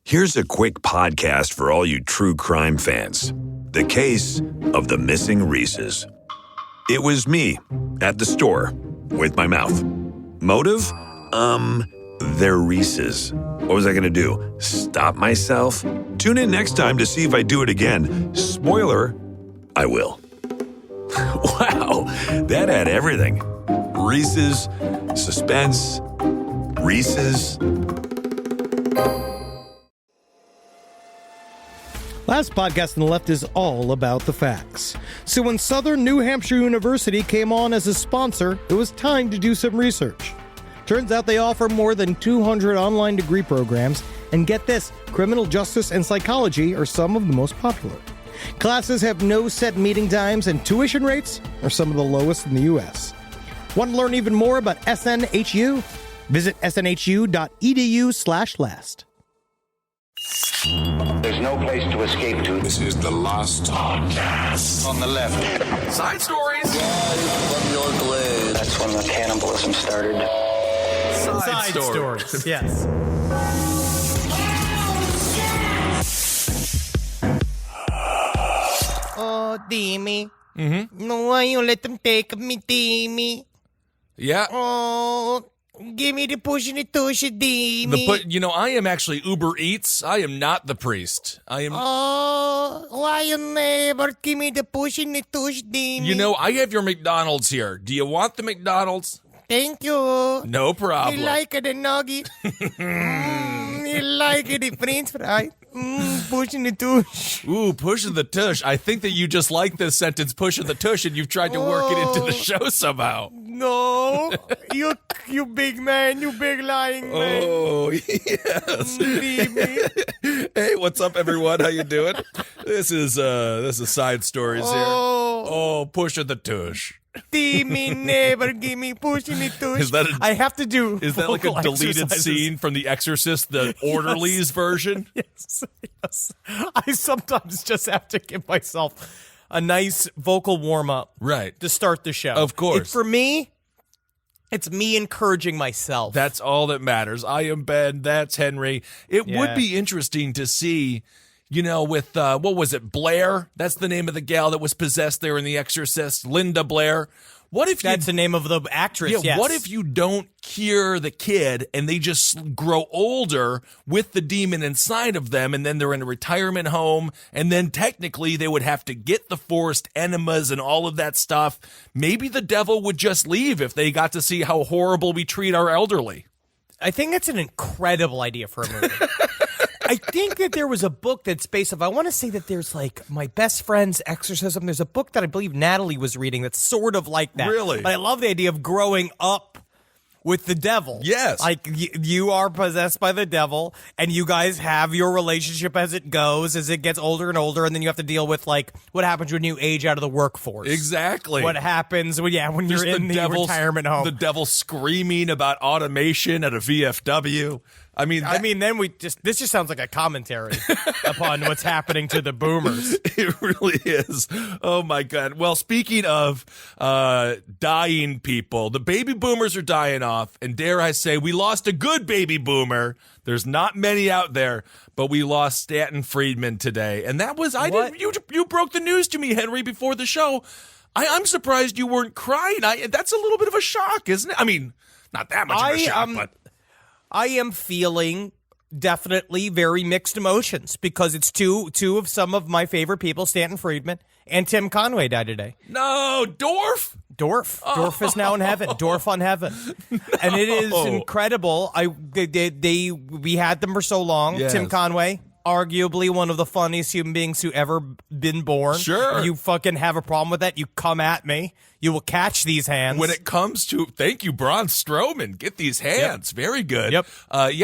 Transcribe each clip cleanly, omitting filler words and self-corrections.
Here's a quick podcast for all you true crime fans. The case of the missing Reese's. It was me at the store with my mouth. Motive? They're Reese's. What was I going to do? Stop myself? Tune in next time to see if I do it again. Spoiler, I will. Wow, that had everything. Reese's, suspense, Reese's. Last podcast on the left is all about the facts. So when Southern New Hampshire University came on as a sponsor, it was time to do some research. Turns out they offer more than 200 online degree programs, and get this, criminal justice and psychology are some of the most popular. Classes have no set meeting times, and tuition rates are some of the lowest in the U.S. Want to learn even more about SNHU? Visit snhu.edu/last. There's no place to escape to. This is the last podcast. On the left. Side stories. From your blade. That's when the cannibalism started. Side stories. Yes. Oh, Timmy. Mm-hmm. No, why you let them take me, Timmy? Yeah. Oh, give me the push and the tush, Timmy. I am actually Uber Eats. I am not the priest. I am. Oh, why you never give me the push and the tush, Timmy? I have your McDonald's here. Do you want the McDonald's? Thank you. No problem. You like the nugget? You like the french fry? Pushing the tush. Ooh, pushing the tush. I think that you just like this sentence, pushing the tush, and you've tried to work it into the show somehow. No, you big man, you big lying man. Oh, yes. Hey, what's up, everyone? How you doing? This is Side Stories here. Oh, pushing the tush. Timmy never give me pushing the tush. Is that I have to do. Is that like a deleted scene from The Exorcist, the Orderlies version? Yes. I sometimes just have to give myself a nice vocal warm-up. Right. To start the show. Of course. For me, it's me encouraging myself. That's all that matters. I am Ben. That's Henry. It would be interesting to see, with, what was it, Blair? That's the name of the gal that was possessed there in The Exorcist, Linda Blair. What if That's the name of the actress, yes. What if you don't cure the kid and they just grow older with the demon inside of them, and then they're in a retirement home, and then technically they would have to get the forced enemas and all of that stuff. Maybe the devil would just leave if they got to see how horrible we treat our elderly. I think that's an incredible idea for a movie. I think that there was a book that's based off, I want to say that there's like My Best Friend's Exorcism. There's a book that I believe Natalie was reading that's sort of like that. Really? But I love the idea of growing up with the devil. Yes. Like you are possessed by the devil, and you guys have your relationship as it goes, as it gets older and older, and then you have to deal with like what happens when you age out of the workforce. Exactly. What happens when you're in the retirement home. The devil screaming about automation at a VFW. I mean, then this just sounds like a commentary upon what's happening to the boomers. It really is. Oh my God. Well, speaking of dying people, the baby boomers are dying off, and dare I say, we lost a good baby boomer. There's not many out there, but we lost Stanton Friedman today, and that was you broke the news to me, Henry, before the show. I'm surprised you weren't crying. That's a little bit of a shock, isn't it? I mean, not that much of a shock, but. I am feeling definitely very mixed emotions because it's two of some of my favorite people, Stanton Friedman and Tim Conway, died today. No, Dorf? Dorf is now in heaven. Dorf on heaven. And it is incredible. We had them for so long. Yes. Tim Conway, arguably one of the funniest human beings who ever been born. Sure. You fucking have a problem with that, you come at me. You will catch these hands. When it comes to, thank you, Braun Strowman, get these hands. Yep. Very good. Yep.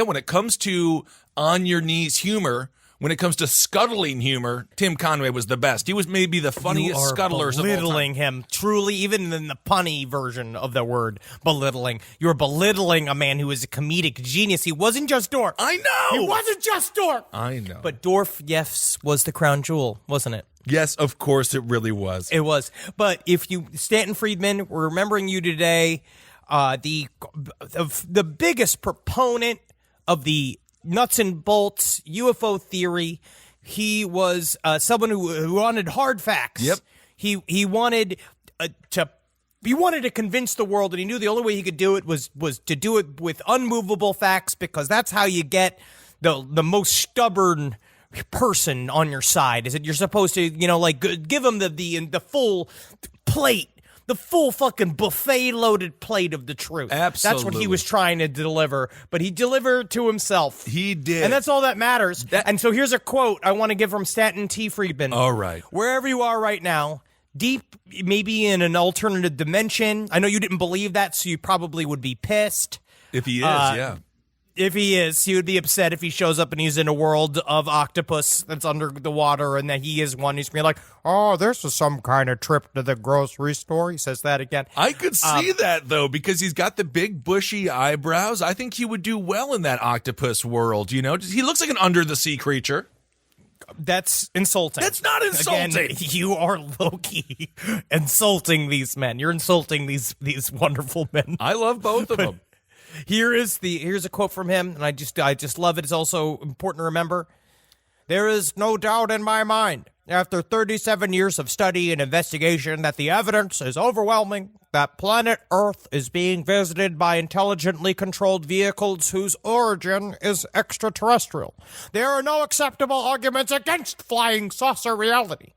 When it comes to on your knees humor, when it comes to scuttling humor, Tim Conway was the best. He was maybe the funniest scuttlers of all time. Belittling him, truly, even in the punny version of the word belittling. You're belittling a man who is a comedic genius. He wasn't just Dorf. I know. He wasn't just Dorf. I know. But Dorf, yes, was the crown jewel, wasn't it? Yes, of course, it really was. It was. But Stanton Friedman, we're remembering you today, the biggest proponent of the nuts and bolts UFO theory. He was someone who wanted hard facts. Yep. He wanted to convince the world, and he knew the only way he could do it was to do it with unmovable facts, because that's how you get the most stubborn person on your side. Is that you're supposed to, give him the full plate. The full fucking buffet-loaded plate of the truth. Absolutely. That's what he was trying to deliver, but he delivered to himself. He did. And that's all that matters. And so here's a quote I want to give from Stanton T. Friedman. All right. Wherever you are right now, deep, maybe in an alternative dimension. I know you didn't believe that, so you probably would be pissed. If he is, yeah. If he is, he would be upset if he shows up and he's in a world of octopus that's under the water and that he is one. He's going to be like, oh, this is some kind of trip to the grocery store. He says that again. I could see that, though, because he's got the big bushy eyebrows. I think he would do well in that octopus world, He looks like an under-the-sea creature. That's insulting. That's not insulting. Again, you are low-key insulting these men. You're insulting these wonderful men. I love both of them. Here's a quote from him, and I just love it. It's also important to remember. There is no doubt in my mind, after 37 years of study and investigation, that the evidence is overwhelming that planet Earth is being visited by intelligently controlled vehicles whose origin is extraterrestrial. There are no acceptable arguments against flying saucer reality.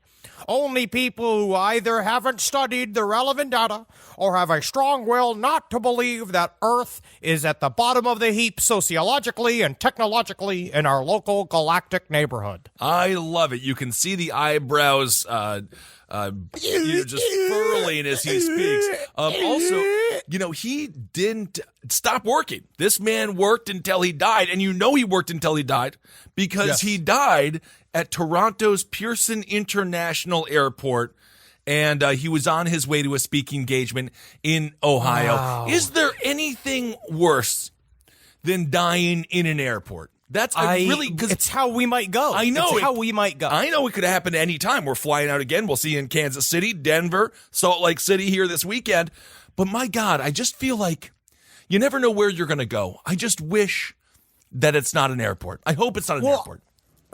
Only people who either haven't studied the relevant data or have a strong will not to believe that Earth is at the bottom of the heap sociologically and technologically in our local galactic neighborhood. I love it. You can see the eyebrows just furling as he speaks. Also, he didn't stop working. This man worked until he died, and he worked until he died because he died at Toronto's Pearson International Airport, and he was on his way to a speaking engagement in Ohio. Wow. Is there anything worse than dying in an airport? It's how we might go. I know. It's how we might go. I know it could happen any time. We're flying out again. We'll see you in Kansas City, Denver, Salt Lake City here this weekend. But my God, I just feel like you never know where you're going to go. I just wish that it's not an airport. I hope it's not an airport.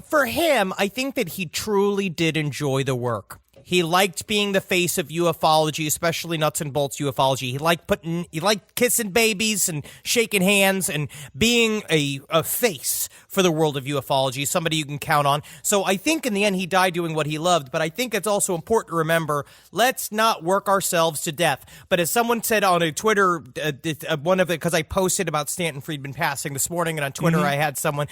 For him, I think that he truly did enjoy the work. He liked being the face of ufology, especially nuts and bolts ufology. He liked kissing babies and shaking hands and being a face for the world of ufology, somebody you can count on. So I think in the end he died doing what he loved, but I think it's also important to remember, let's not work ourselves to death. But as someone said on a Twitter, because I posted about Stanton Friedman passing this morning, and on Twitter I had someone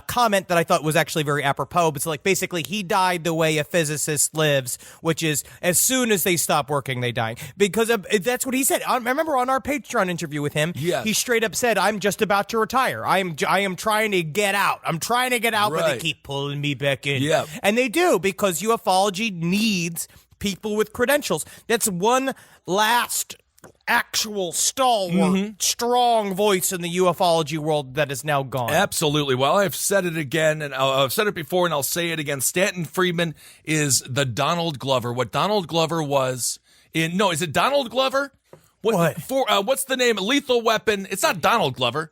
comment that I thought was actually very apropos. But it's basically he died the way a physicist lives, which is as soon as they stop working, they die. Because that's what he said. I remember on our Patreon interview with him, he straight up said, I'm just about to retire. I am trying to get out. I'm trying to get out, but they keep pulling me back in. Yep. And they do, because ufology needs people with credentials. That's one last actual stalwart, strong voice in the ufology world that is now gone. Absolutely. Well, I've said it again, and I've said it before, and I'll say it again. Stanton Friedman is the Donald Glover. What Donald Glover was in... No, is it Donald Glover? What's the name? Lethal Weapon. It's not Donald Glover.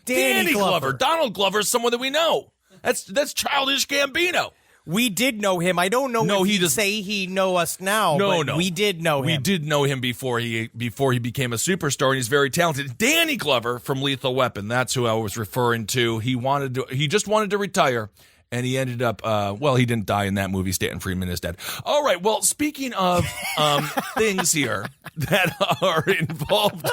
Danny Glover. Donald Glover is someone that we know. That's Childish Gambino. We did know him. I don't know if he'd say he know us now. No. We did know him. We did know him before he became a superstar, and he's very talented. Danny Glover from Lethal Weapon. That's who I was referring to. He just wanted to retire, and he ended up, he didn't die in that movie. Stanton Friedman is dead. All right, well, speaking of things here that are involved,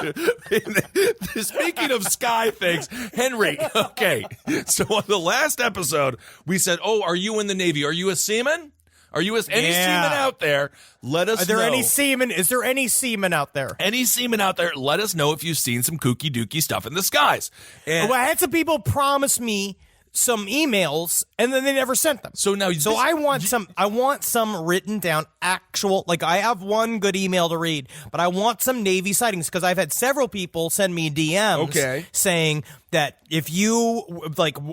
speaking of sky things, Henry, okay, so on the last episode, we said, are you in the Navy? Are you a seaman? Are you any seaman out there? Let us know. Any seamen? Is there any seamen out there? Any seamen out there? Let us know if you've seen some kooky dooky stuff in the skies. And I had some people promise me some emails, and then they never sent them. So now, I want some written down actual. I have one good email to read, but I want some Navy sightings, because I've had several people send me DMs saying that if you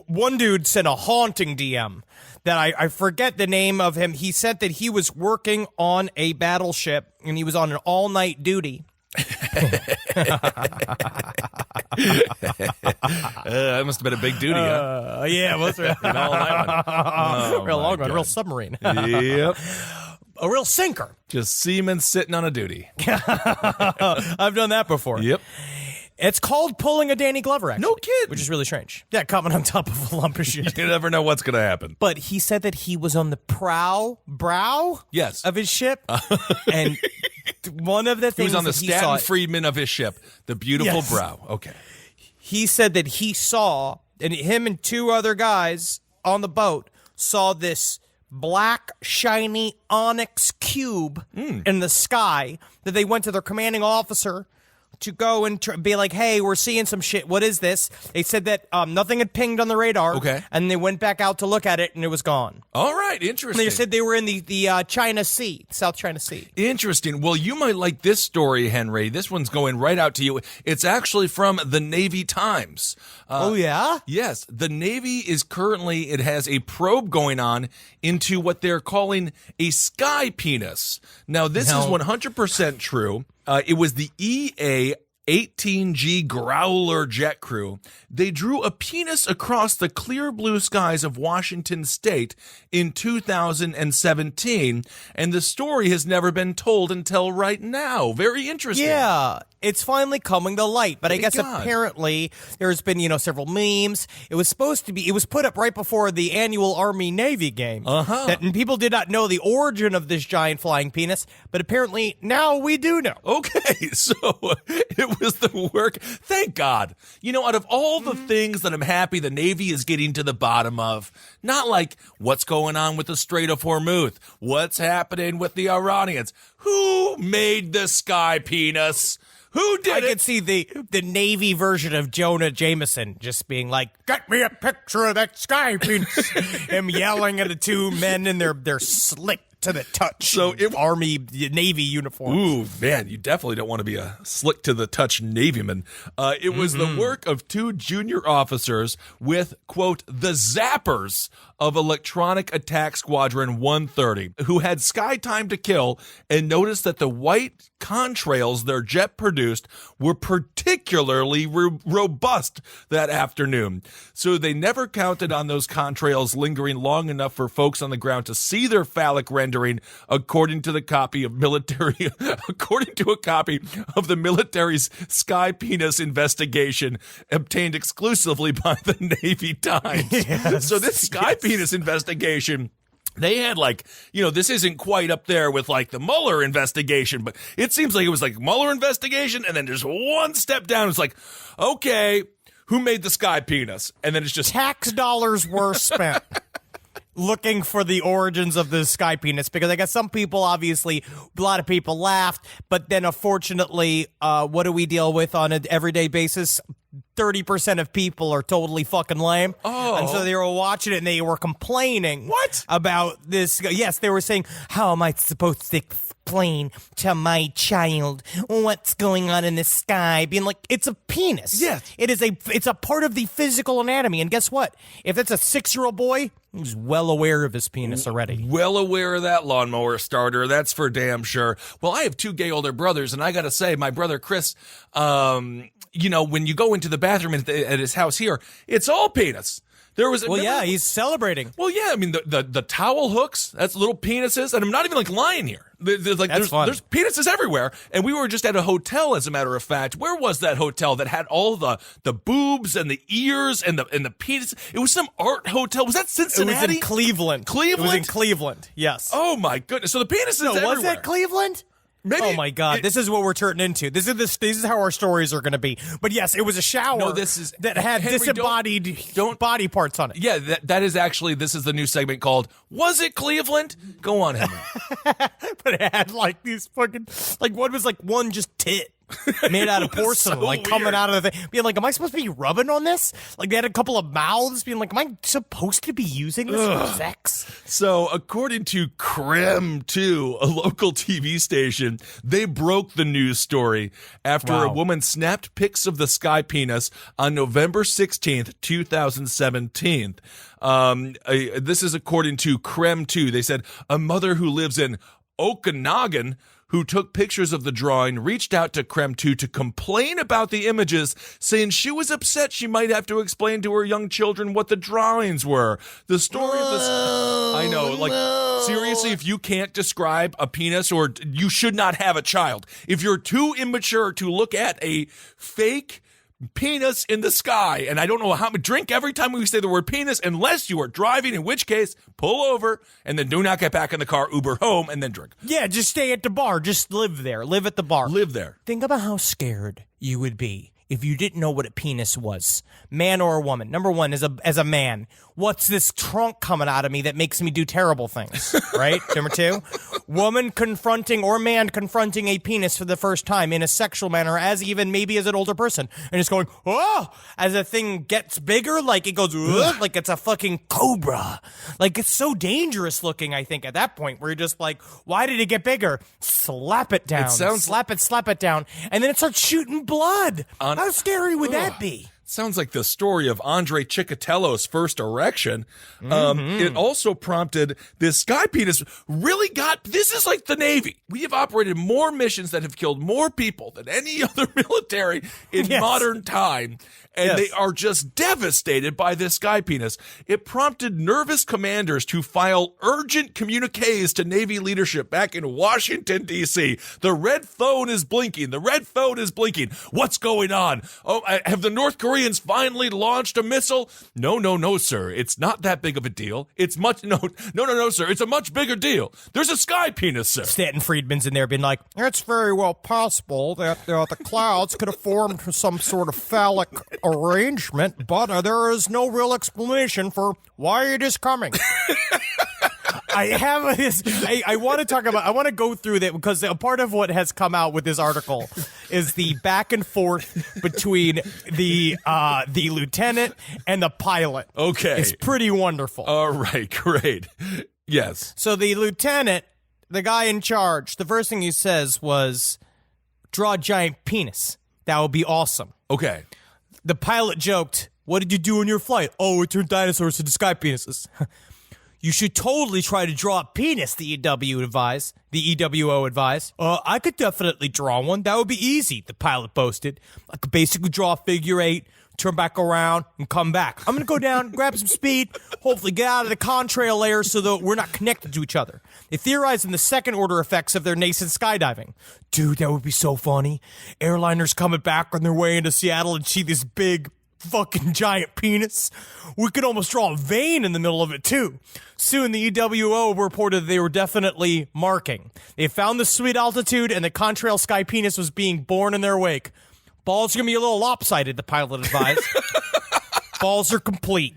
one dude sent a haunting DM that I forget the name of him. He said that he was working on a battleship and he was on an all-night duty. That must have been a big duty, huh? Yeah, it was You know, all that one. real long one, God. real submarine. Yep. A real sinker. Just seamen sitting on a duty. I've done that before. Yep. It's called pulling a Danny Glover, actually. No kidding. Which is really strange. Yeah, coming on top of a lump of shit. You never know what's going to happen. But he said that he was on the brow Yes. of his ship. And one of the He things was on the that he saw, Staten Friedman of his ship, the beautiful Yes. brow. Okay. he said that he saw, and him and two other guys on the boat saw this black, shiny onyx cube in the sky that they went to their commanding officer to go and be like, hey, we're seeing some shit. What is this? They said that nothing had pinged on the radar. Okay. And they went back out to look at it, and it was gone. All right. Interesting. And they said they were in the China Sea, South China Sea. Interesting. Well, you might like this story, Henry. This one's going right out to you. It's actually from the Navy Times. Oh, yeah? Yes. The Navy is currently, it has a probe going on into what they're calling a sky penis. Now, this is 100% true. It was the EA-18G Growler jet crew. They drew a penis across the clear blue skies of Washington state in 2017, and the story has never been told until right now. Very interesting. Yeah, it's finally coming to light, but I Thank guess God. apparently there's been, several memes. It was put up right before the annual Army-Navy game. And people did not know the origin of this giant flying penis, but apparently now we do know. Okay, so it was the work. Thank God. Out of all the things that I'm happy the Navy is getting to the bottom of, not like what's going on with the Strait of Hormuz, what's happening with the Iranians, who made the sky penis? Who did I it? could see the Navy version of Jonah Jameson just being like, "Get me a picture of that sky penis." Him yelling at the two men in their slick to the touch Army Navy uniforms. Ooh, man, you definitely don't want to be a slick to the touch Navyman. It was the work of two junior officers with, quote, the zappers of Electronic Attack Squadron 130, who had sky time to kill and noticed that the white contrails their jet produced were particularly robust that afternoon. So they never counted on those contrails lingering long enough for folks on the ground to see their phallic rendering, according to a copy of the military's sky penis investigation obtained exclusively by the Navy Times. So this sky penis investigation, they had this isn't quite up there with the Mueller investigation, but it seems like it was like Mueller investigation and then just one step down. It's like, okay, who made the sky penis? And then it's just tax dollars were spent looking for the origins of the sky penis, because I guess some people, obviously, a lot of people laughed, but then unfortunately, what do we deal with on an everyday basis? 30% of people are totally fucking lame. Oh. And so they were watching it and they were complaining. What? About this. Yes, they were saying, how am I supposed to explain to my child what's going on in the sky? Being like, it's a penis. Yes. It's a part of the physical anatomy. And guess what? If that's a 6-year-old boy, he's well aware of his penis already. well aware of that lawnmower starter. That's for damn sure. Well, I have two gay older brothers, and I got to say, my brother Chris, when you go into the bathroom at his house here, it's all penis. There was he's celebrating. Well, yeah, I mean the towel hooks, that's little penises, and I'm not even lying here. There's fun. There's penises everywhere, and we were just at a hotel, as a matter of fact. Where was that hotel that had all the boobs and the ears and the penis? It was some art hotel. Was that Cincinnati? It was in Cleveland. Cleveland? It was in Cleveland. Yes. Oh my goodness! So the penis is everywhere. Was that Cleveland? Maybe oh my God! This is what we're turning into. This is how our stories are going to be. But yes, it was a shower. No, that had Henry, disembodied body parts on it. Yeah, that is actually, this is the new segment called "Was It Cleveland?" Go on, Henry. But it had these fucking one was one just tit. Made out of porcelain, so coming weird. out of the thing. Being like, am I supposed to be rubbing on this? They had a couple of mouths being like, am I supposed to be using this for sex? So, according to Creme 2, a local TV station, they broke the news story after a woman snapped pics of the sky penis on November 16th, 2017. This is according to Creme 2. They said, a mother who lives in Okanagan who took pictures of the drawing, reached out to Krem 2 to complain about the images, saying she was upset she might have to explain to her young children what the drawings were. The story of this... I know, like, seriously, if you can't describe a penis, or you should not have a child. If you're too immature to look at a fake penis in the sky, and I don't know how to drink every time we say the word penis, unless you are driving, in which case, pull over, and then do not get back in the car, Uber home, and then drink. Yeah, just stay at the bar. Just live there. Live at the bar. Live there. Think about how scared you would be if you didn't know what a penis was, man or a woman. Number one, as a man, what's this trunk coming out of me that makes me do terrible things, right? Number two, woman confronting or man confronting a penis for the first time in a sexual manner, as even maybe as an older person, and just going, oh, as a thing gets bigger, like it goes, like it's a fucking cobra. Like, it's so dangerous looking, I think, at that point, where you're just like, why did it get bigger? Slap it down. Slap it down. And then it starts shooting blood. How scary would that be? Sounds like the story of Andre Chikatilo's first erection. It also prompted this sky penis this is like the Navy. We have operated more missions that have killed more people than any other military in modern time. And they are just devastated by this sky penis. It prompted nervous commanders to file urgent communiques to Navy leadership back in Washington, D.C. The red phone is blinking. What's going on? Oh, have the North Koreans finally launched a missile? No, sir. It's not that big of a deal. It's much, no, sir. It's a much bigger deal. There's a sky penis, sir. Stanton Friedman's in there being like, it's very well possible that the clouds could have formed some sort of phallic arrangement, but there is no real explanation for why it is coming. I want to talk about, I want to go through that, because a part of what has come out with this article is the back and forth between the lieutenant and the pilot. Okay. It's pretty wonderful. All right, great. Yes. So the lieutenant, the guy in charge, the first thing he says was, draw a giant penis. That would be awesome. Okay. The pilot joked, what did you do on your flight? Oh, we turned dinosaurs into sky penises. You should totally try to draw a penis, the EWO advised. I could definitely draw one. That would be easy, the pilot boasted. I could basically draw a figure 8, turn back around, and come back. I'm going to go down, grab some speed, hopefully get out of the contrail layer so that we're not connected to each other. They theorized in the second-order effects of their nascent skydiving. Dude, that would be so funny. Airliners coming back on their way into Seattle and see this big fucking giant penis. We could almost draw a vein in the middle of it, too. Soon, the EWO reported they were definitely marking. They found the sweet altitude, and the contrail sky penis was being born in their wake. Balls are going to be a little lopsided, the pilot advised. Balls are complete.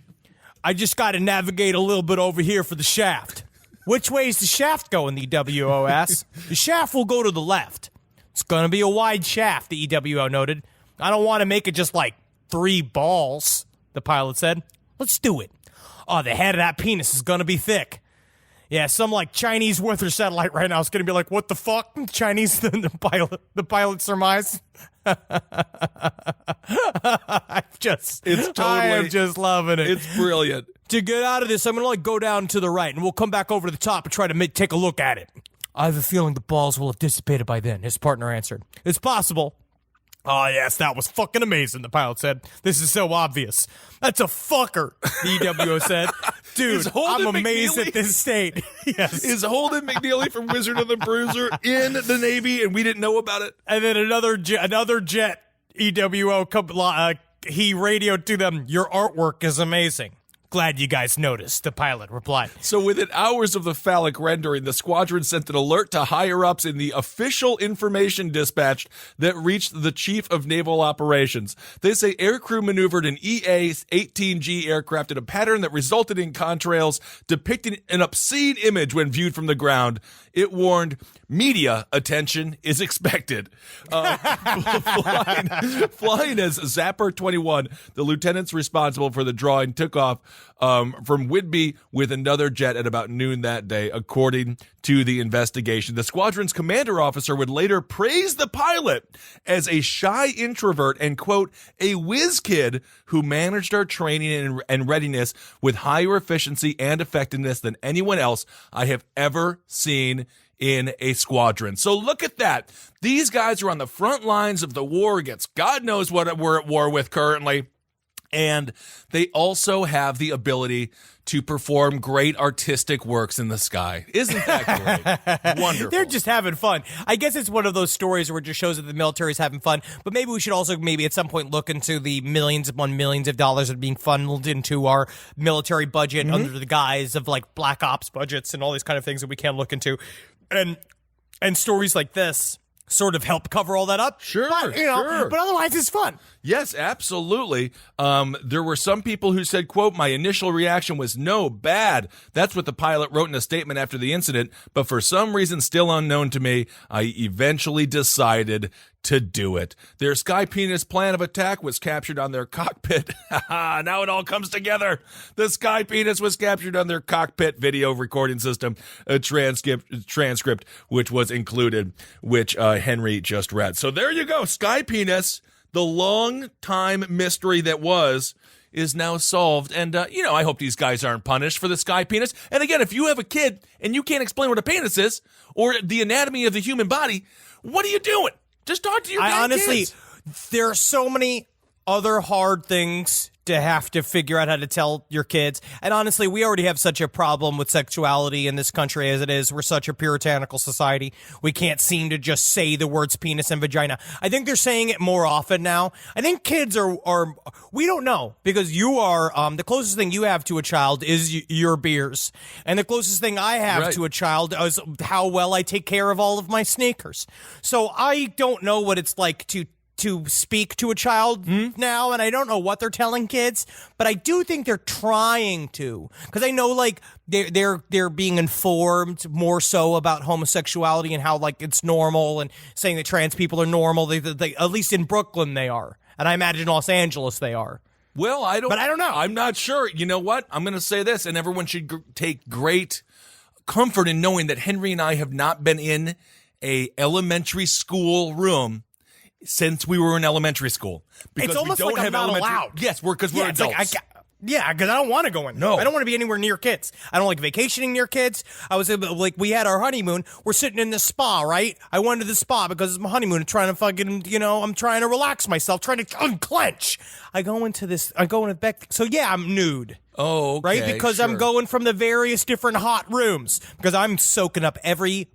I just got to navigate a little bit over here for the shaft. Which way is the shaft going, the EWO asked. The shaft will go to the left. It's going to be a wide shaft, the EWO noted. I don't want to make it just like 3 balls, the pilot said. Let's do it. Oh, the head of that penis is going to be thick. Yeah, some like Chinese weather satellite right now is going to be like, what the fuck? Chinese, the pilot surmise. I am just loving it. It's brilliant. To get out of this, I'm going to like go down to the right, and we'll come back over to the top and try to take a look at it. I have a feeling the balls will have dissipated by then, his partner answered. It's possible. Oh, yes, that was fucking amazing, the pilot said. This is so obvious. That's a fucker, the EWO said. Dude, I'm amazed at this state. Yes. Is Holden McNeely from Wizard of the Bruiser in the Navy and we didn't know about it? And then another jet EWO, he radioed to them, your artwork is amazing. Glad you guys noticed, the pilot replied. So within hours of the phallic rendering, the squadron sent an alert to higher-ups in the official information dispatch that reached the Chief of Naval Operations. They say aircrew maneuvered an EA-18G aircraft in a pattern that resulted in contrails depicting an obscene image when viewed from the ground. It warned, media attention is expected. Flying as Zapper 21, the lieutenants responsible for the drawing took off. from Whidbey with another jet at about noon that day, according to the investigation. The squadron's commander officer would later praise the pilot as a shy introvert and, quote, a whiz kid who managed our training and readiness with higher efficiency and effectiveness than anyone else I have ever seen in a squadron. So look at that. These guys are on the front lines of the war against God knows what we're at war with currently. And they also have the ability to perform great artistic works in the sky. Isn't that great? Wonderful. They're just having fun. I guess it's one of those stories where it just shows that the military is having fun, but maybe we should also maybe at some point look into the millions upon millions of dollars that are being funneled into our military budget under the guise of like black ops budgets and all these kind of things that we can look into. And stories like this sort of help cover all that up. Sure, but, sure. But otherwise it's fun. Yes, absolutely. There were some people who said, quote, my initial reaction was no, bad. That's what the pilot wrote in a statement after the incident. But for some reason still unknown to me, I eventually decided to do it. Their Sky Penis plan of attack was captured on their cockpit. Now it all comes together. The Sky Penis was captured on their cockpit video recording system, a transcript which was included, which Henry just read. So there you go. Sky Penis, the long time mystery that is now solved. And, I hope these guys aren't punished for the Sky Penis. And again, if you have a kid and you can't explain what a penis is or the anatomy of the human body, what are you doing? Just talk to your honestly, kids. There are so many other hard things to have to figure out how to tell your kids. And honestly, we already have such a problem with sexuality in this country as it is. We're such a puritanical society. We can't seem to just say the words penis and vagina. I think they're saying it more often now. I think kids are we don't know, because you are, the closest thing you have to a child is your beers. And the closest thing I have to a child is how well I take care of all of my sneakers. So I don't know what it's like to speak to a child now, and I don't know what they're telling kids, but I do think they're trying to, because I know like they're being informed more so about homosexuality and how like it's normal, and saying that trans people are normal. They at least in Brooklyn they are, and I imagine in Los Angeles they are. Well, I don't know. I'm not sure. You know what? I'm going to say this, and everyone should take great comfort in knowing that Henry and I have not been in a elementary school room since we were in elementary school. Because it's almost we don't like I'm have not allowed. Yes, because we're adults. Because I don't want to go in. No. I don't want to be anywhere near kids. I don't like vacationing near kids. I was like, we had our honeymoon. We're sitting in the spa, right? I went to the spa because it's my honeymoon. I'm trying to fucking, I'm trying to relax myself, trying to unclench. I go into back. So yeah, I'm nude. Oh, okay, right? Because sure. I'm going from the various different hot rooms, because I'm soaking up every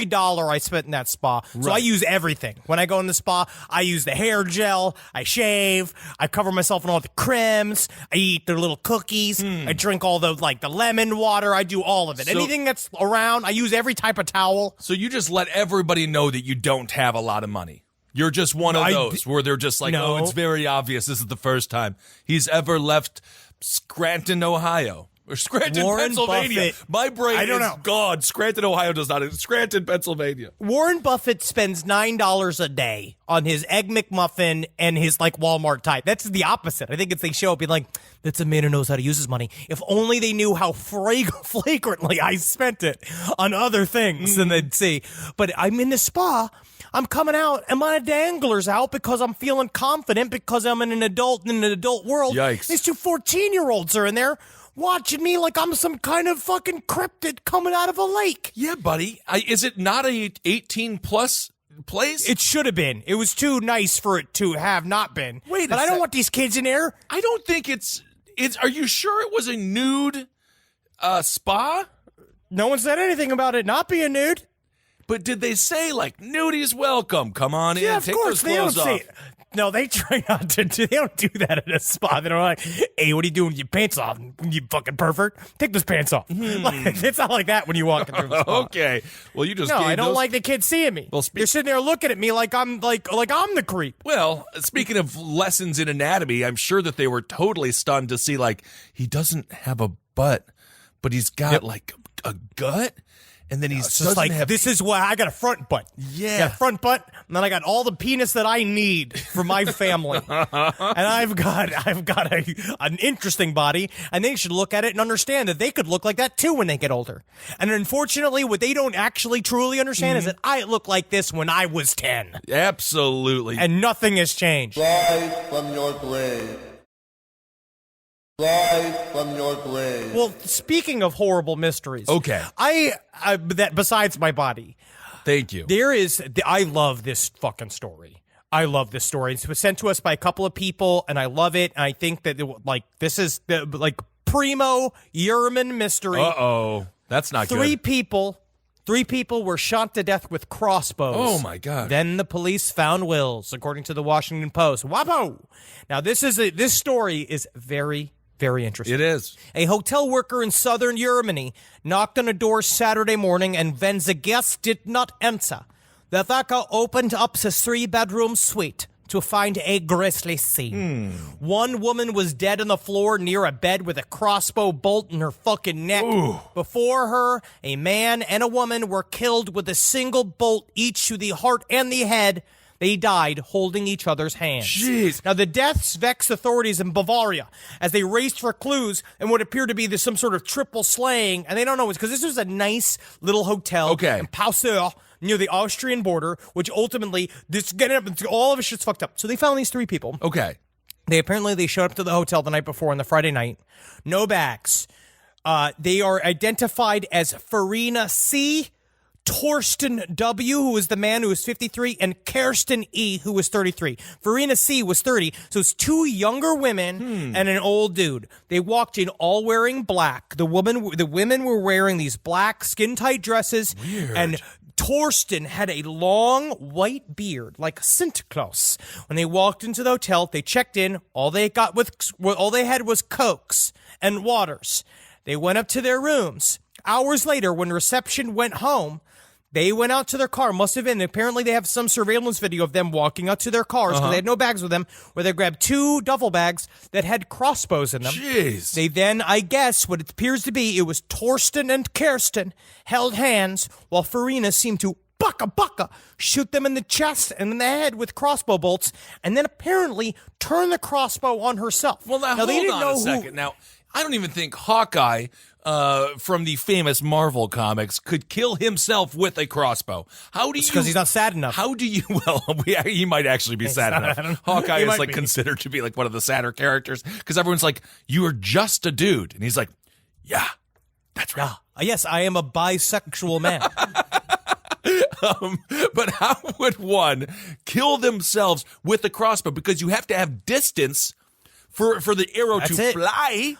dollar I spent in that spa. Right. So I use everything. When I go in the spa, I use the hair gel, I shave, I cover myself in all the creams, I eat their little cookies, I drink all the lemon water, I do all of it. So, anything that's around, I use every type of towel. So you just let everybody know that you don't have a lot of money. You're just one of those where they're just like, oh, it's very obvious this is the first time he's ever left Scranton, Ohio. Or Scranton, Warren Pennsylvania. Buffett. My brain I don't is know. gone. Scranton, Ohio does not. Scranton, Pennsylvania. Warren Buffett spends $9 a day on his Egg McMuffin and his Walmart type. That's the opposite. I think if they show up, be like, that's a man who knows how to use his money. If only they knew how flagrantly I spent it on other things, then they'd see. But I'm in the spa. I'm coming out and my dangler's out because I'm feeling confident because I'm in an adult world. Yikes. These two 14-year-olds are in there watching me like I'm some kind of fucking cryptid coming out of a lake. Yeah, buddy. Is it not a 18-plus place? It should have been. It was too nice for it to have not been. Wait, but I don't want these kids in there. I don't think it's. Are you sure it was a nude spa? No one said anything about it not being nude. But did they say, nudie's welcome? Come on in, Yeah, of take course. those clothes off. Say it. No, they try not to do. They don't do that at a spa. They're like, "Hey, what are you doing with your pants off? You fucking pervert! Take those pants off." It's not like that when you walk into the spa. Okay. Well, you just No, gave I don't those... like the kids seeing me. Well, they're sitting there looking at me like I'm like I'm the creep. Well, speaking of lessons in anatomy, I'm sure that they were totally stunned to see he doesn't have a butt, but he's got a gut. and then he's It's doesn't just like, have this is why I got a front butt. Yeah. I got a front butt, and then I got all the penis that I need for my family. And I've got an interesting body, and they should look at it and understand that they could look like that too when they get older. And unfortunately, what they don't actually truly understand is that I looked like this when I was 10. Absolutely. And nothing has changed. Rise from your grave. Rise from your grave. Well, speaking of horrible mysteries. Okay. I that besides my body. Thank you. I love this fucking story. I love this story. It was sent to us by a couple of people, and I love it. And I think that this is the primo Yerman mystery. Uh-oh. That's not Three good. people were shot to death with crossbows. Oh, my God. Then the police found wills, according to the Washington Post. Wapo! Now, this story is very, very interesting. It is. A hotel worker in southern Germany knocked on a door Saturday morning, and when the guest did not enter, the worker opened up the 3-bedroom suite to find a grisly scene. One woman was dead on the floor near a bed with a crossbow bolt in her fucking neck. Ooh. Before her, a man and a woman were killed with a single bolt each to the heart and the head. They died holding each other's hands. Jeez. Now, the deaths vexed authorities in Bavaria as they raced for clues and what appeared to be some sort of triple slaying. And they don't know. It's because this was a nice little hotel in Passau near the Austrian border, which ultimately, all of it shit's fucked up. So they found these 3 people. Okay. They showed up to the hotel the night before on the Friday night. No bags. They are identified as Farina C., Torsten W., who was the man who was 53, and Kirsten E., who was 33. Farina C. was 30, so it's 2 younger women and an old dude. They walked in all wearing black. The women were wearing these black skin-tight dresses. Weird. And Torsten had a long white beard, like Santa Claus. When they walked into the hotel, they checked in. All they had was Cokes and waters. They went up to their rooms. Hours later, when reception went home, they went out to their car. Must have been. Apparently, they have some surveillance video of them walking out to their cars because they had no bags with them, where they grabbed 2 duffel bags that had crossbows in them. Jeez. They then, I guess, what it appears to be, it was Torsten and Kirsten held hands while Farina seemed to bucka, shoot them in the chest and in the head with crossbow bolts, and then apparently turn the crossbow on herself. Well, now they hold didn't on know a second. Now, I don't even think Hawkeye from the famous Marvel comics could kill himself with a crossbow. How do you? Because he's not sad enough. How do you? Well, he might actually be sad enough. Hawkeye is considered to be like one of the sadder characters because everyone's like, "You are just a dude," and he's like, "Yeah, that's right." Yes, I am a bisexual man. But how would one kill themselves with a crossbow? Because you have to have distance for the arrow to fly.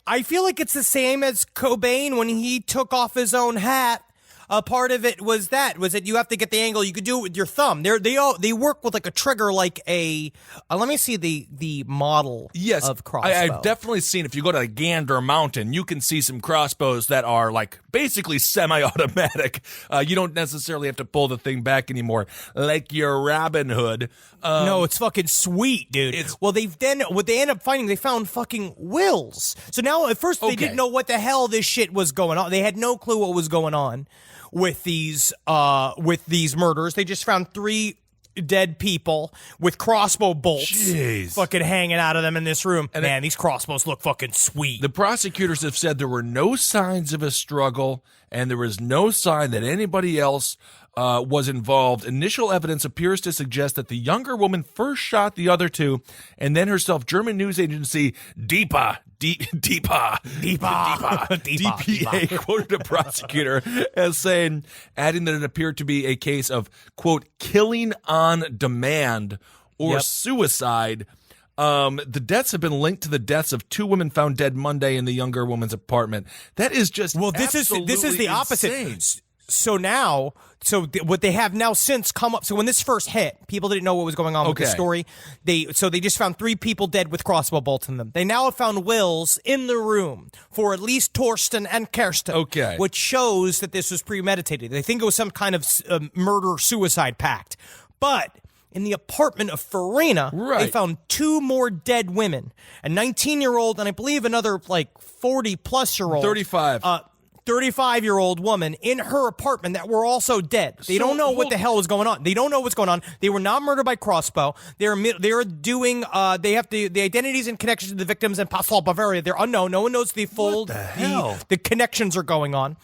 I feel like it's the same as Cobain when he took off his own hat. A part of it was that you have to get the angle. You could do it with your thumb. They work with like a trigger, like a. Let me see the model. Yes, of crossbow. I've definitely seen. If you go to like Gander Mountain, you can see some crossbows that are like basically semi-automatic. You don't necessarily have to pull the thing back anymore, like your Robin Hood. No, it's fucking sweet, dude. What they end up finding, they found fucking wills. So now, at first, they didn't know what the hell this shit was going on. They had no clue what was going on with these murders. They just found 3 dead people with crossbow bolts fucking hanging out of them in this room. And man, these crossbows look fucking sweet. The prosecutors have said there were no signs of a struggle and there was no sign that anybody else was involved. Initial evidence appears to suggest that the younger woman first shot the other 2 and then herself. German news agency DPA quoted a prosecutor as saying, adding that it appeared to be a case of, quote, killing on demand or suicide. The deaths have been linked to the deaths of 2 women found dead Monday in the younger woman's apartment. That is just this is the opposite. Insane. So now, what they have now since come up. So when this first hit, people didn't know what was going on with the story. They just found 3 people dead with crossbow bolts in them. They now have found wills in the room for at least Torsten and Kirsten. Okay. Which shows that this was premeditated. They think it was some kind of murder-suicide pact. But in the apartment of Farina, they found 2 more dead women. A 19-year-old and I believe another like 40-plus-year-old. 35. 35-year-old woman in her apartment that were also dead. They don't know what the hell was going on. They don't know what's going on. They were not murdered by crossbow. They're doing, they have the identities and connections to the victims in Passau, Bavaria. They're unknown. No one knows the full, What the hell? The connections are going on.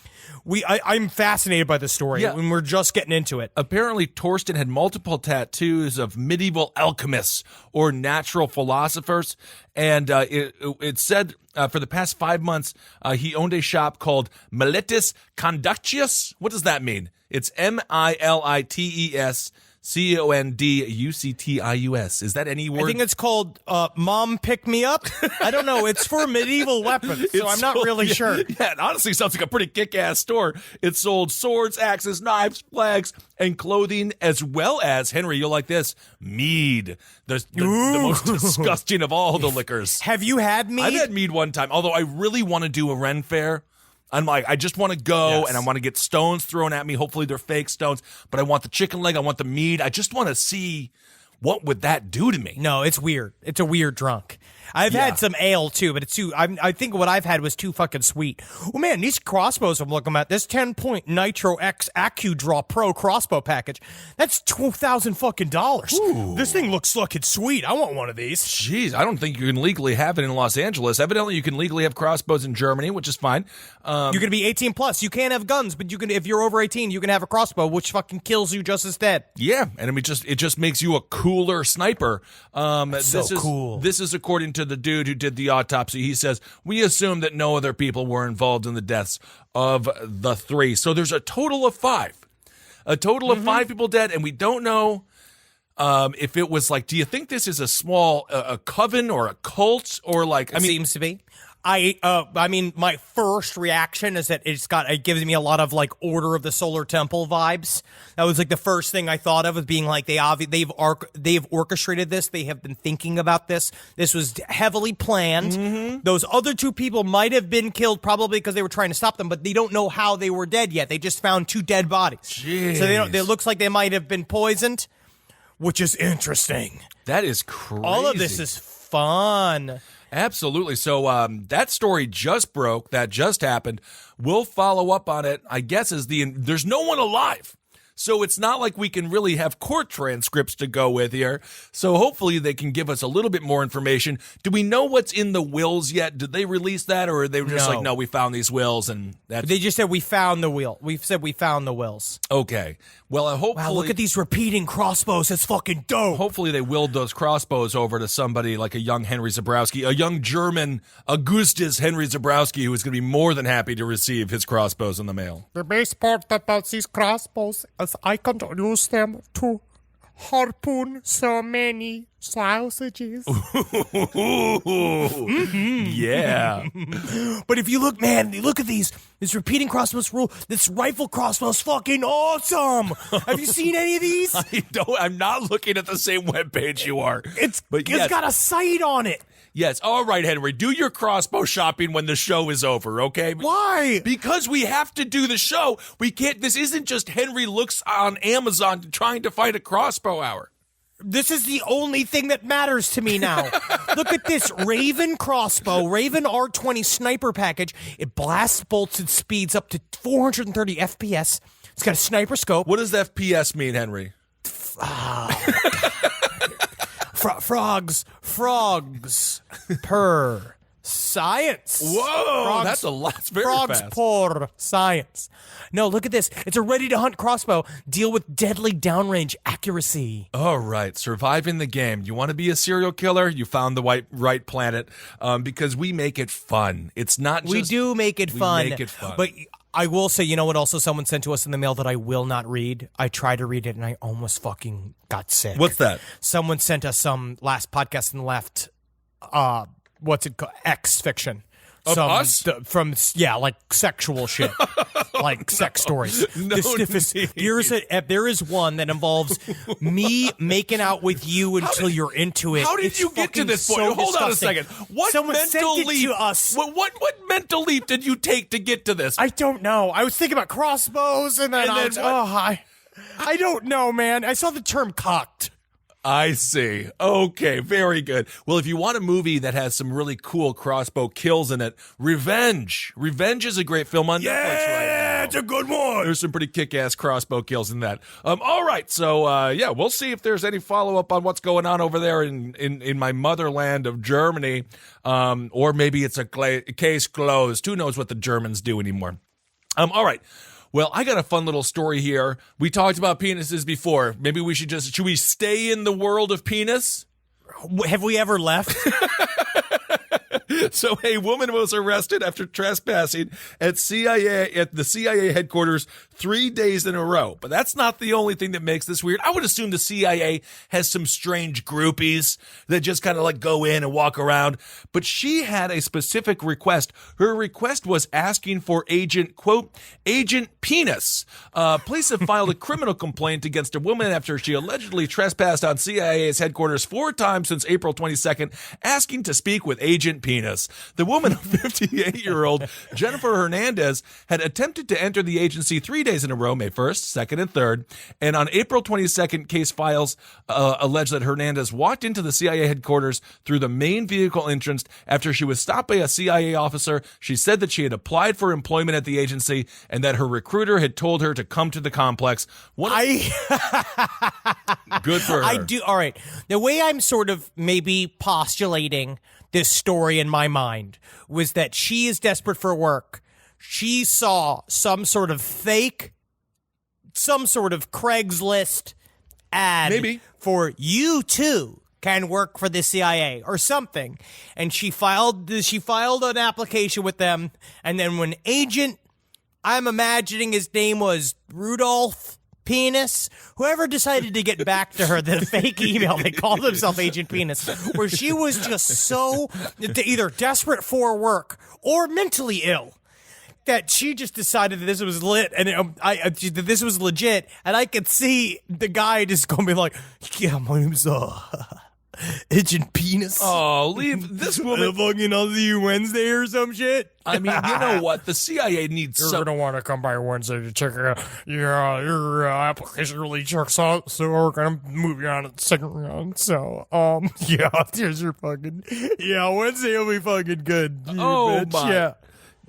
I'm fascinated by the story when we're just getting into it. Apparently, Torsten had multiple tattoos of medieval alchemists or natural philosophers, and it said for the past 5 months he owned a shop called Militis Conductius. What does that mean? It's Milites Conductius. Is that any word? I think it's called Mom Pick Me Up. I don't know. It's for medieval weapons, so I'm not really sure. Yeah, it honestly sounds like a pretty kick-ass store. It sold swords, axes, knives, flags, and clothing, as well as, Henry, you'll like this, mead. The most disgusting of all the liquors. Have you had mead? I've had mead one time, although I really want to do a Ren Fair. I'm like, I just want to go and I want to get stones thrown at me. Hopefully they're fake stones, but I want the chicken leg. I want the meat. I just want to see what would that do to me. No, it's weird. It's a weird drunk. I've had some ale too, but it's too. I think what I've had was too fucking sweet. Oh man, these crossbows I'm looking at. This 10-point Nitro X AccuDraw Pro crossbow package. That's $12,000 fucking dollars. This thing looks fucking sweet. I want one of these. Jeez, I don't think you can legally have it in Los Angeles. Evidently, you can legally have crossbows in Germany, which is fine. You're gonna be 18 plus. You can't have guns, but you can. If you're over 18, you can have a crossbow, which fucking kills you just as dead. Yeah, and I mean, it just makes you a cooler sniper. Cool. This is according to the dude who did the autopsy. He says, we assume that no other people were involved in the deaths of the three. So there's a total of 5. A total of 5 people dead, and we don't know if it was like, do you think this is a small a coven or a cult or like? I mean, seems to be. I mean, my first reaction is that it gives me a lot of like Order of the Solar Temple vibes. That was like the first thing I thought of as being like they've orchestrated this. They have been thinking about this. This was heavily planned. Those other 2 people might have been killed probably because they were trying to stop them, but they don't know how they were dead yet. They just found 2 dead bodies. Jeez. So it looks like they might have been poisoned, which is interesting. That is crazy. All of this is fun. Absolutely. So that story just broke. That just happened. We'll follow up on it. I guess there's no one alive. So it's not like we can really have court transcripts to go with here. So hopefully they can give us a little bit more information. Do we know what's in the wills yet? Did they release that, or are they just like, no, we found these wills and that's... They just said we found the will. We've said we found the wills. Okay. Well, hopefully... Wow, look at these repeating crossbows. That's fucking dope. Hopefully they willed those crossbows over to somebody like a young Henry Zabrowski, a young German Augustus Henry Zabrowski, who is going to be more than happy to receive his crossbows in the mail. The best part about these crossbows is I can use them to harpoon so many sausages. Yeah. But if you look, man, look at these. This repeating crossbows rule. This rifle crossbow is fucking awesome. Have you seen any of these? I'm not looking at the same webpage you are. It's got a sight on it. Yes. All right, Henry. Do your crossbow shopping when the show is over, okay? Why? Because we have to do the show. We can't. This isn't just Henry looks on Amazon trying to find a crossbow hour. This is the only thing that matters to me now. Look at this Raven crossbow, Raven R20 sniper package. It blasts bolts and speeds up to 430 FPS. It's got a sniper scope. What does FPS mean, Henry? Frogs per science. Whoa, that's a lot. It's very frogs fast. per science. No, look at this. It's a ready-to-hunt crossbow. Deal with deadly downrange accuracy. All right, surviving the game. You want to be a serial killer? You found the right planet because we make it fun. It's not just... We do make it fun. We make it fun. But I will say, you know what also someone sent to us in the mail that I will not read? I tried to read it and I almost fucking got sick. What's that? Someone sent us some last podcast and left, what's it called? X fiction. Of us? Like sexual shit. Like sex stories. No, there is one that involves me making out with you until you're into it. How did you get to this point? So Hold on a disgusting. second. Someone mental sent it leap? to us. What mental leap did you take to get to this? I don't know. I was thinking about crossbows and then I don't know, man. I saw the term cocked. I see. Okay, very good. Well, if you want a movie that has some really cool crossbow kills in it, Revenge. Revenge is a great film on Netflix right now. Yeah, it's a good one. There's some pretty kick-ass crossbow kills in that. All right, so yeah, we'll see if there's any follow-up on what's going on over there in my motherland of Germany, or maybe it's a case closed. Who knows what the Germans do anymore? All right. Well, I got a fun little story here. We talked about penises before. Maybe we should we stay in the world of penis? Have we ever left? So a woman was arrested after trespassing at the CIA headquarters 3 days in a row. But that's not the only thing that makes this weird. I would assume the CIA has some strange groupies that just kind of like go in and walk around. But she had a specific request. Her request was asking for Agent Penis. Police have filed a criminal complaint against a woman after she allegedly trespassed on CIA's headquarters 4 times since April 22nd, asking to speak with Agent Penis. The woman, 58-year-old Jennifer Hernandez, had attempted to enter the agency 3 days in a row, May 1st, 2nd, and 3rd. And on April 22nd, case files allege that Hernandez walked into the CIA headquarters through the main vehicle entrance after she was stopped by a CIA officer. She said that she had applied for employment at the agency and that her recruiter had told her to come to the complex. Good for her. I do. All right. The way I'm sort of maybe postulating this story in my mind was that she is desperate for work. She saw some sort of Craigslist ad Maybe. for you too can work for the CIA or something. And she filed an application with them. And then when I'm imagining his name was Rudolph Penis, whoever decided to get back to her the fake email, they called themselves Agent Penis, where she was just so either desperate for work or mentally ill that she just decided that this was lit and that this was legit. And I could see the guy just going to be like, yeah, my name's Agent Penis. Oh, leave this woman. Fucking I'll see you Wednesday or some shit. I mean, you know what? The CIA needs You're going to want to come by Wednesday to check your application really checks out, so we're going to move you on to the second round. So, yeah, here's your fucking, yeah, Wednesday will be fucking good. Oh, bitch. my. Yeah.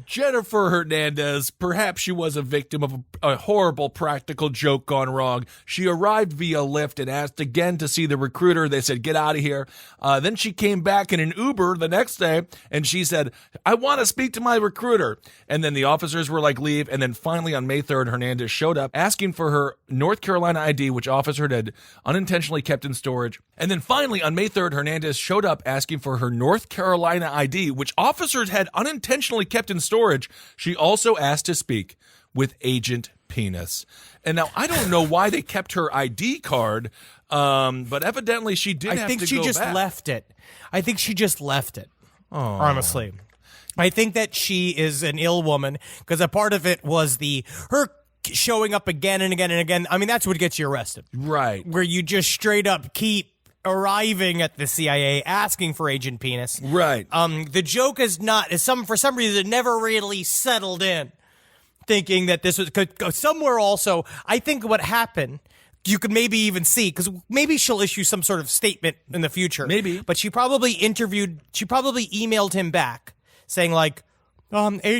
Jennifer Hernandez, perhaps she was a victim of a horrible practical joke gone wrong. She arrived via Lyft and asked again to see the recruiter. They said, get out of here. Then she came back in an Uber the next day, and she said, I want to speak to my recruiter. And then the officers were like, leave. And then finally on May 3rd, Hernandez showed up asking for her North Carolina ID, which officer had unintentionally kept in storage. And then finally on May 3rd, Hernandez showed up asking for her North Carolina ID, which officers had unintentionally kept in storage. She also asked to speak with Agent Penis. And now I don't know why they kept her ID card, but evidently she did have to go back. I think she just left it. Honestly. I think that she is an ill woman because a part of it was her showing up again and again and again. I mean, that's what gets you arrested. Right. Where you just straight up keep arriving at the CIA asking for Agent Penis. Right. The joke for some reason it never really settled in, thinking that this was somewhere. Also, I think what happened, you could maybe even see, because maybe she'll issue some sort of statement in the future. Maybe. But she probably emailed him back saying like,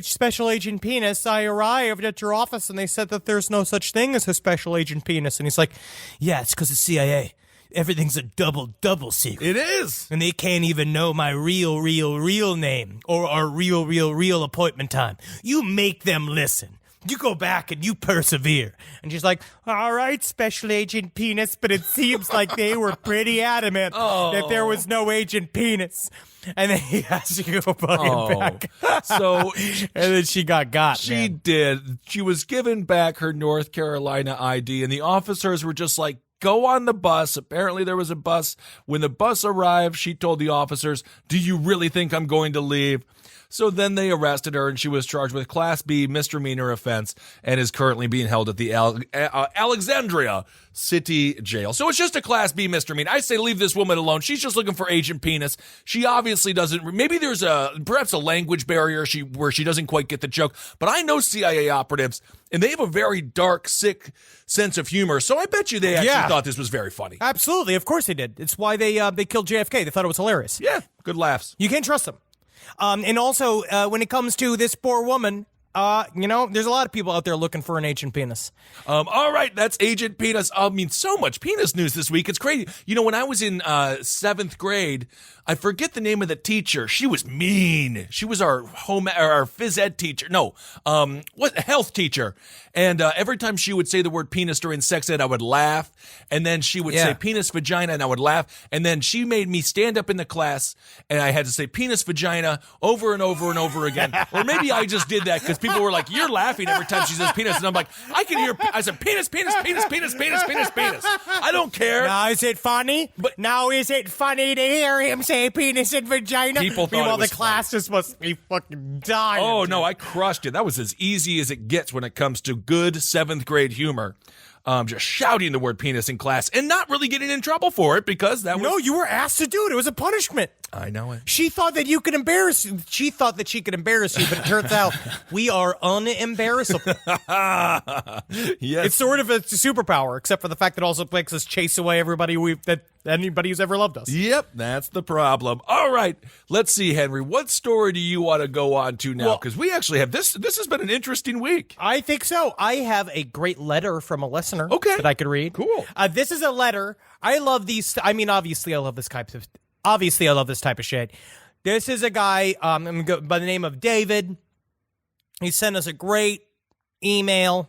Special Agent Penis, I arrived at your office and they said that there's no such thing as a Special Agent Penis. And he's like, yeah, it's because the CIA. Everything's a double secret. It is. And they can't even know my real name or our real appointment time. You make them listen. You go back and you persevere. And she's like, all right, Special Agent Penis, but it seems like they were pretty adamant that there was no Agent Penis. And then he has to go fucking back. So, and then she got. She did. She was given back her North Carolina ID, and the officers were just like, go on the bus. Apparently there was a bus. When the bus arrived, she told the officers, do you really think I'm going to leave? So then they arrested her, and she was charged with Class B misdemeanor offense and is currently being held at the Alexandria City Jail. So it's just a Class B misdemeanor. I say leave this woman alone. She's just looking for Agent Penis. She obviously doesn't. Maybe there's perhaps a language barrier where she doesn't quite get the joke. But I know CIA operatives, and they have a very dark, sick sense of humor. So I bet you they actually thought this was very funny. Absolutely. Of course they did. It's why they killed JFK. They thought it was hilarious. Yeah, good laughs. You can't trust them. And also, when it comes to this poor woman, there's a lot of people out there looking for an Agent Penis. All right, that's Agent Penis. I mean, so much penis news this week. It's crazy. You know, when I was in 7th grade, I forget the name of the teacher. She was mean. She was our phys ed teacher. No, health teacher. And every time she would say the word penis during sex ed, I would laugh. And then she would say penis, vagina, and I would laugh. And then she made me stand up in the class, and I had to say penis, vagina over and over and over again. Or maybe I just did that because people were like, you're laughing every time she says penis. And I'm like, I can hear, I said penis, penis, penis, penis, penis, penis, penis. I don't care. Now is it funny? But now is it funny to hear him say penis and vagina? People thought Meanwhile, it was the class just must be fucking dying. Oh, no, I crushed it. That was as easy as it gets when it comes to good 7th grade humor. Just shouting the word penis in class and not really getting in trouble for it because that was... No, you were asked to do it. It was a punishment. I know it. She thought that you could embarrass you. She thought that she could embarrass you, but it turns out we are unembarrassable. Yes. It's sort of a superpower, except for the fact that it also makes us chase away everybody anybody who's ever loved us. Yep, that's the problem. All right, let's see, Henry. What story do you want to go on to now? Because we actually have this. This has been an interesting week. I think so. I have a great letter from a listener that I could read. Cool. This is a letter. I love these. I mean, obviously, I love this type of. Obviously, I love this type of shit. This is a guy by the name of David. He sent us a great email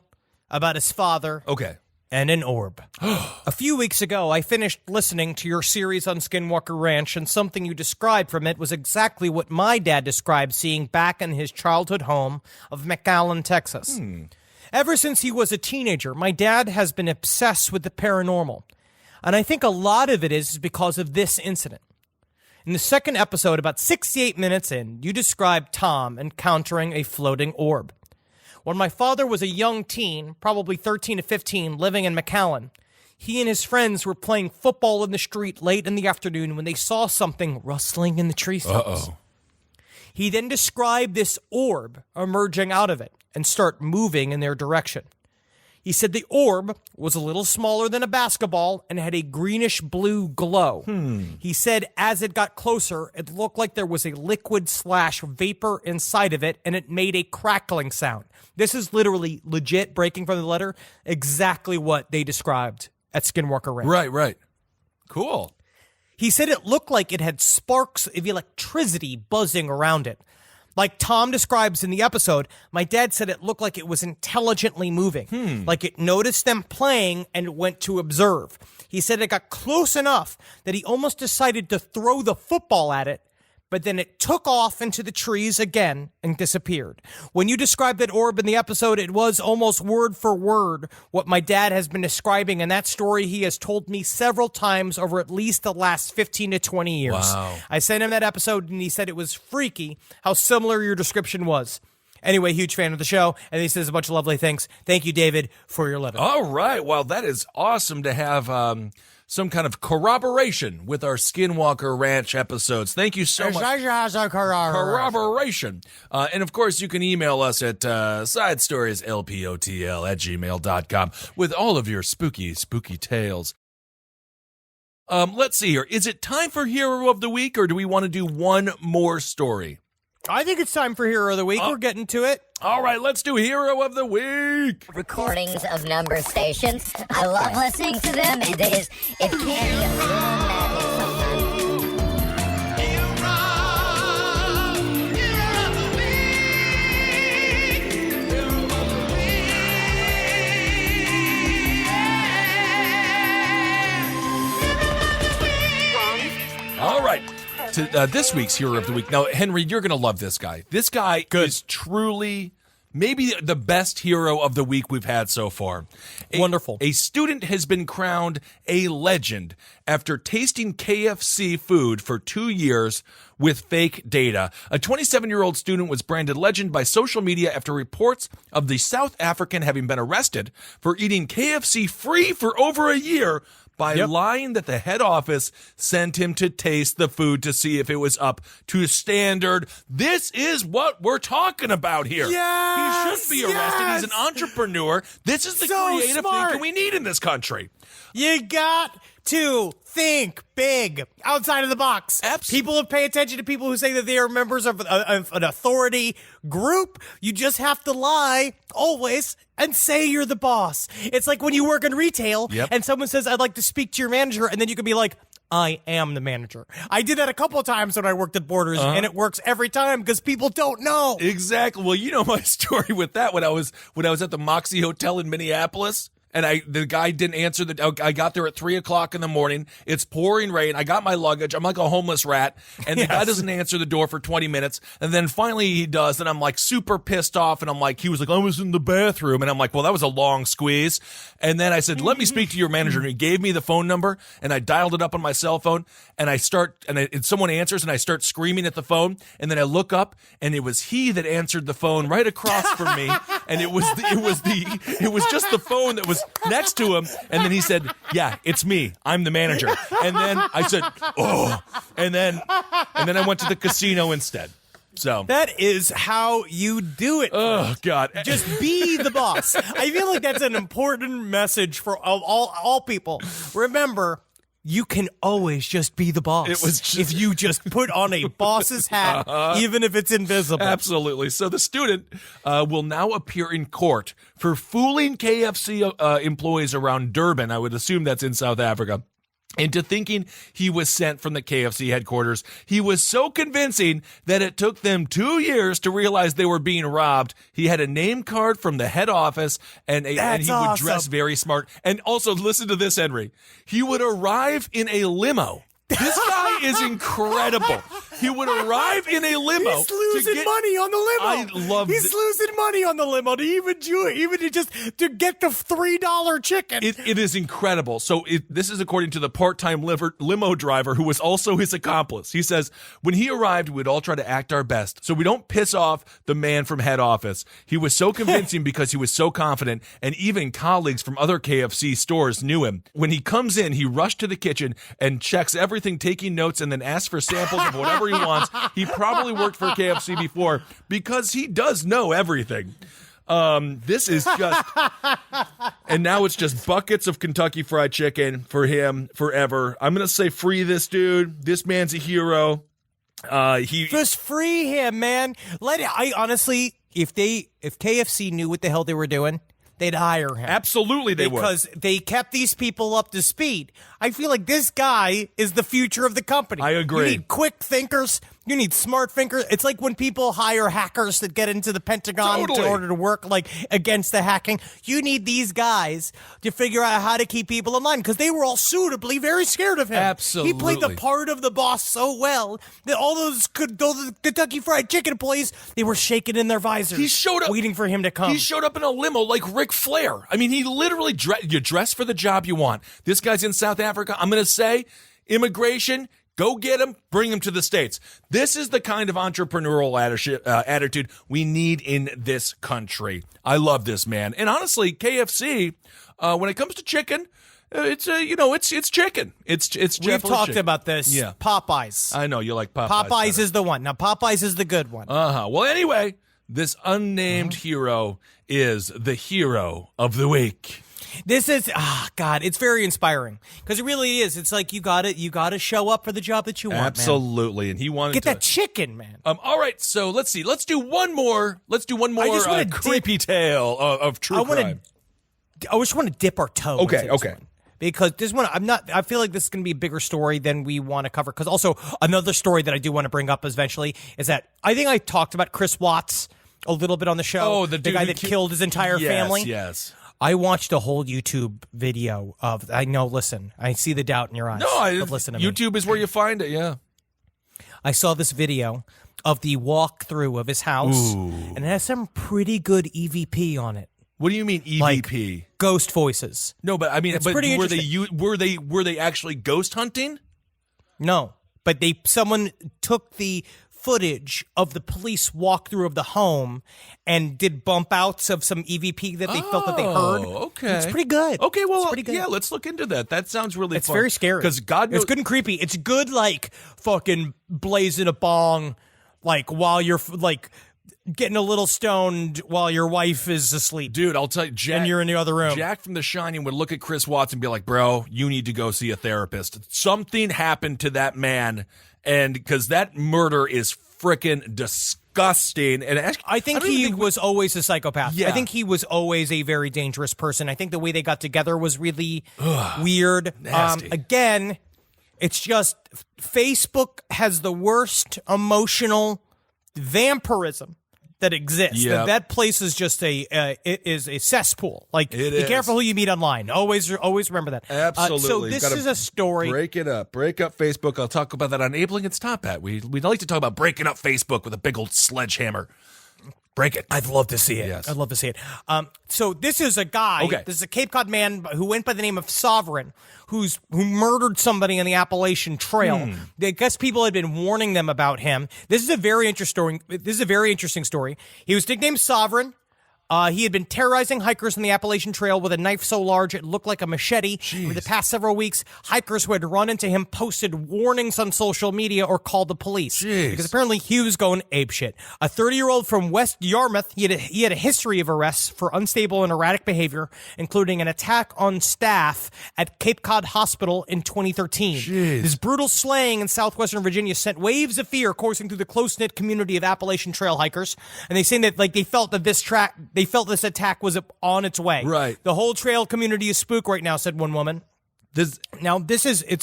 about his father. Okay. And an orb. A few weeks ago, I finished listening to your series on Skinwalker Ranch, and something you described from it was exactly what my dad described seeing back in his childhood home of McAllen, Texas. Ever since he was a teenager, my dad has been obsessed with the paranormal. And I think a lot of it is because of this incident. In the second episode, about 68 minutes in, you described Tom encountering a floating orb. When my father was a young teen, probably 13 to 15, living in McAllen, he and his friends were playing football in the street late in the afternoon when they saw something rustling in the tree stumps. He then described this orb emerging out of it and start moving in their direction. He said the orb was a little smaller than a basketball and had a greenish-blue glow. He said as it got closer, it looked like there was a liquid/vapor inside of it, and it made a crackling sound. This is literally legit, breaking from the letter, exactly what they described at Skinwalker Ranch. Right. Cool. He said it looked like it had sparks of electricity buzzing around it. Like Tom describes in the episode, my dad said it looked like it was intelligently moving, like it noticed them playing and went to observe. He said it got close enough that he almost decided to throw the football at it, but then it took off into the trees again and disappeared. When you described that orb in the episode, it was almost word for word what my dad has been describing, and that story he has told me several times over at least the last 15 to 20 years. Wow. I sent him that episode, and he said it was freaky how similar your description was. Anyway, huge fan of the show, and he says a bunch of lovely things. Thank you, David, for your letter. All right. Well, that is awesome to have some kind of corroboration with our Skinwalker Ranch episodes. Thank you so much. Corroboration. And of course, you can email us at sidestorieslpotl@gmail.com with all of your spooky tales. Let's see here. Is it time for Hero of the Week, or do we want to do one more story? I think it's time for Hero of the Week. We're getting to it. All right, let's do Hero of the Week. Recordings of number stations. I love listening to them. It can be a madness sometimes. All right. To this week's Hero of the Week. Now, Henry, you're going to love this guy. This guy is truly maybe the best hero of the week we've had so far. Wonderful. A student has been crowned a legend after tasting KFC food for 2 years with fake data. A 27-year-old student was branded legend by social media after reports of the South African having been arrested for eating KFC free for over a year by lying that the head office sent him to taste the food to see if it was up to standard. This is what we're talking about here. Yes, he should be arrested. He's an entrepreneur. This is the creative thinking we need in this country. You got to think big, outside of the box. Absolutely. People who pay attention to people who say that they are members of an authority group. You just have to lie always and say you're the boss. It's like when you work in retail and someone says, I'd like to speak to your manager, and then you can be like, I am the manager. I did that a couple of times when I worked at Borders, and it works every time because people don't know. Exactly. Well, you know my story with that when I was at the Moxie Hotel in Minneapolis. And the guy didn't answer I got there at 3:00 in the morning. It's pouring rain. I got my luggage. I'm like a homeless rat. And the guy doesn't answer the door for 20 minutes. And then finally he does. And I'm like super pissed off. And I'm like, he was like, I was in the bathroom. And I'm like, well, that was a long squeeze. And then I said, let me speak to your manager. And he gave me the phone number. And I dialed it up on my cell phone. And someone answers and I start screaming at the phone. And then I look up and it was he that answered the phone right across from me. And it was just the phone that was next to him, and then he said, yeah, it's me, I'm the manager. And then I said, oh, and then I went to the casino instead. So that is how you do it. Oh God, just be the boss. I feel like that's an important message for all people. Remember, you can always just be the boss. It was just, if you just put on a boss's hat, even if it's invisible. Absolutely. So the student will now appear in court for fooling KFC employees around Durban. I would assume that's in South Africa. Into thinking he was sent from the KFC headquarters. He was so convincing that it took them 2 years to realize they were being robbed. He had a name card from the head office, and he would dress very smart. And also, listen to this, Henry. He would arrive in a limo. This guy is incredible. He would arrive in a limo. He's losing money on the limo. I love He's losing money on the limo to get the $3 chicken. It is incredible. So this is according to the part-time limo driver who was also his accomplice. He says, when he arrived, we'd all try to act our best so we don't piss off the man from head office. He was so convincing because he was so confident, and even colleagues from other KFC stores knew him. When he comes in, he rushed to the kitchen and checks everything, taking notes, and then asks for samples of whatever he wants. He probably worked for KFC before because he does know everything. This is just, and now it's just buckets of Kentucky Fried Chicken for him forever. I'm going to say free this dude. This man's a hero. Just free him, man. I honestly, if KFC knew what the hell they were doing, they'd hire him. Absolutely they would. Because they kept these people up to speed. I feel like this guy is the future of the company. I agree. You need quick thinkers. You need smart thinkers. It's like when people hire hackers that get into the Pentagon in order to work against the hacking. You need these guys to figure out how to keep people in line because they were all suitably very scared of him. Absolutely. He played the part of the boss so well that all those Kentucky Fried Chicken employees, they were shaking in their visors. He showed up waiting for him to come. He showed up in a limo like Ric Flair. I mean, he literally you dress for the job you want. This guy's in South Africa. I'm going to say immigration. Go get him, bring him to the States. This is the kind of entrepreneurial attitude we need in this country. I love this, man. And honestly, KFC, when it comes to chicken, it's chicken. It's We've talked chicken. About this. Yeah. Popeyes. I know you like Popeyes. Popeyes better. is the one. Now, Popeyes is the good one. Well, anyway, this unnamed hero is the hero of the week. This is, God, it's very inspiring because it really is. It's like you gotta show up for the job that you want. Absolutely, man. And he wanted get to that chicken, man. All right, so let's see. Let's do one more. Creepy tale of true crime. I just want to dip our toe. Okay. Because this one, I feel like this is going to be a bigger story than we want to cover. Because also another story that I do want to bring up eventually is that I think I talked about Chris Watts a little bit on the show. Oh, the guy that killed his entire family. Yes. I watched a whole YouTube video of. I know. Listen, I see the doubt in your eyes. No, but listen to me. YouTube is where you find it. Yeah. I saw this video of the walkthrough of his house, and it has some pretty good EVP on it. What do you mean EVP? Like ghost voices. No, but I mean, It's but pretty were they actually ghost hunting? No, but someone took the footage of the police walkthrough of the home and did bump outs of some EVP that they felt that they heard. Okay, it's pretty good. Okay, well, it's pretty good. Yeah, let's look into that. That sounds really It's fun. very scary because God knows it's good and creepy. It's good, like fucking blazing a bong, like while you're like getting a little stoned while your wife is asleep. Dude, I'll tell you, Jack, and you're in the other room. Jack from The Shining would look at Chris Watts and be like, bro, you need to go see a therapist. Something happened to that man, and because that murder is freaking disgusting. And I think he was always a psychopath. Yeah. I think he was always a very dangerous person. I think the way they got together was really weird. Nasty. Again, it's just Facebook has the worst emotional vampirism that exists. Yep. That place is just it is a cesspool. Like, It be is. careful who you meet online. Always remember that. Absolutely. So this Gotta is a story. Break it up. Break up Facebook. I'll talk about that on Abling and Stop At. We'd like to talk about breaking up Facebook with a big old sledgehammer. Break it. I'd love to see it. Yes. I'd love to see it. So this is a guy. Okay. This is a Cape Cod man who went by the name of Sovereign, who murdered somebody on the Appalachian Trail. I guess people had been warning them about him. This is a very interesting story. He was nicknamed Sovereign. He had been terrorizing hikers on the Appalachian Trail with a knife so large it looked like a machete. Over the past several weeks, hikers who had run into him posted warnings on social media or called the police. Because apparently he was going apeshit. A 30-year-old from West Yarmouth, he had a history of arrests for unstable and erratic behavior, including an attack on staff at Cape Cod Hospital in 2013. This brutal slaying in southwestern Virginia sent waves of fear coursing through the close-knit community of Appalachian Trail hikers. And they say that they felt that this attack was on its way. Right. The whole trail community is spooked right now, said one woman. It's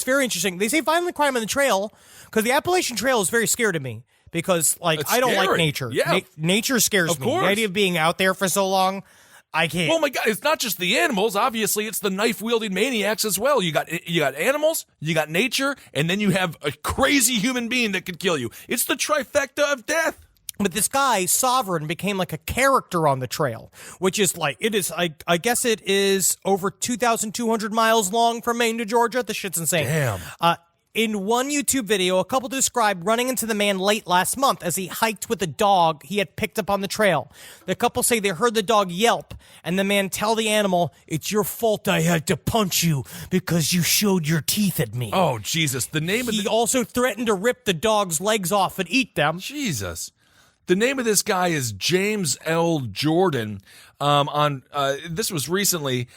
very interesting. They say violent crime on the trail because the Appalachian Trail is very scary to me because, It's I don't like scary. nature. Yeah. Nature scares Of me. course. The idea of being out there for so long, I can't. Oh my God! It's not just the animals. Obviously, it's the knife-wielding maniacs as well. You got animals, you got nature, and then you have a crazy human being that could kill you. It's the trifecta of death. But this guy, Sovereign, became like a character on the trail, which is I guess it is over 2,200 miles long from Maine to Georgia. This shit's insane. Damn. In one YouTube video, a couple described running into the man late last month as he hiked with a dog he had picked up on the trail. The couple say they heard the dog yelp, and the man tell the animal, "It's your fault I had to punch you because you showed your teeth at me." Oh, Jesus. The name of He also threatened to rip the dog's legs off and eat them. Jesus. The name of this guy is James L. Jordan. This was recently.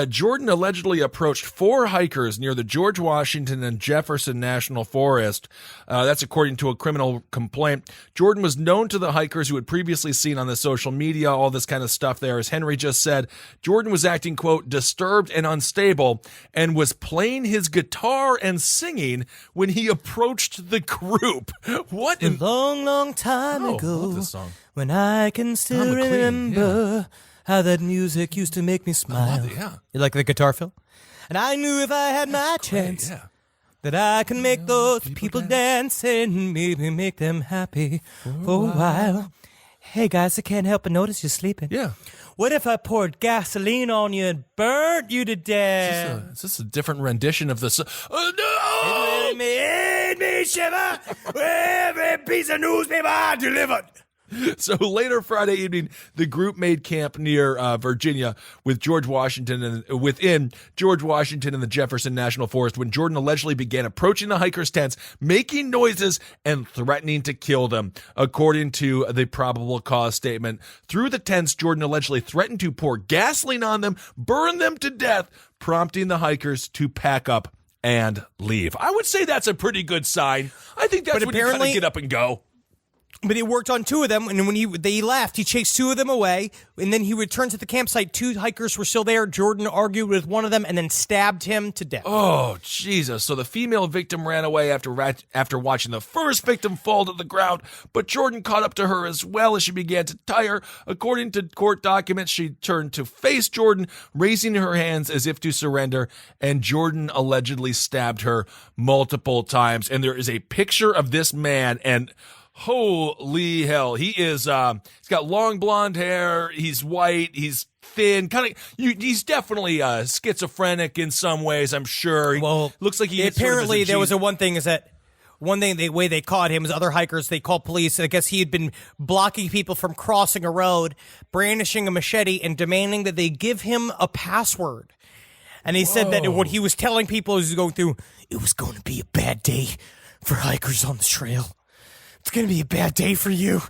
Jordan allegedly approached 4 hikers near the George Washington and Jefferson National Forest. That's according to a criminal complaint. Jordan was known to the hikers who had previously seen on the social media, all this kind of stuff there. As Henry just said, Jordan was acting, quote, disturbed and unstable and was playing his guitar and singing when he approached the group. What A long, long time I ago, love this song. when I can still MacLeod, remember how that music used to make me smile. Yeah. You like the guitar, Phil? And I knew if I had my chance Yeah. that I can make those people dance and maybe make them happy for a while. Hey guys, I can't help but notice you're sleeping. Yeah. What if I poured gasoline on you and burnt you to death? Is this a different rendition of the song? Oh, no! It made me shiver. Every piece of newspaper I delivered. So later Friday evening, the group made camp near Virginia with George Washington and within George Washington and the Jefferson National Forest when Jordan allegedly began approaching the hikers' tents, making noises and threatening to kill them. According to the probable cause statement, through the tents, Jordan allegedly threatened to pour gasoline on them, burn them to death, prompting the hikers to pack up and leave. I would say that's a pretty good sign. I think that's when you kind of get up and go. But it worked on 2 of them, and when they left, he chased 2 of them away, and then he returned to the campsite. 2 hikers were still there. Jordan argued with one of them and then stabbed him to death. Oh, Jesus. So the female victim ran away after watching the first victim fall to the ground, but Jordan caught up to her as well as she began to tire. According to court documents, she turned to face Jordan, raising her hands as if to surrender, and Jordan allegedly stabbed her multiple times. And there is a picture of this man, and Holy hell. He is, he's got long blonde hair. He's white. He's thin. He's definitely schizophrenic in some ways, I'm sure. Well, looks like he apparently there was the way they caught him is other hikers, they called police. I guess he had been blocking people from crossing a road, brandishing a machete, and demanding that they give him a password. And he said that what he was telling people as he was going through, it was going to be a bad day for hikers on the trail. It's going to be a bad day for you.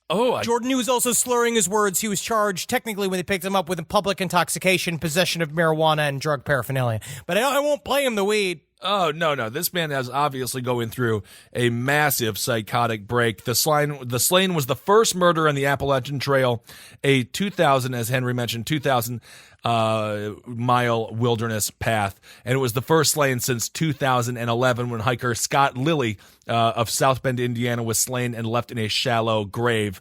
Jordan, who was also slurring his words, he was charged technically when they picked him up with public intoxication, possession of marijuana, and drug paraphernalia. But I won't blame the weed. Oh, no. This man is obviously going through a massive psychotic break. The slaying was the first murder on the Appalachian Trail, a 2,000, as Henry mentioned, 2,000 mile wilderness path. And it was the first slaying since 2011 when hiker Scott Lilly of South Bend, Indiana, was slain and left in a shallow grave.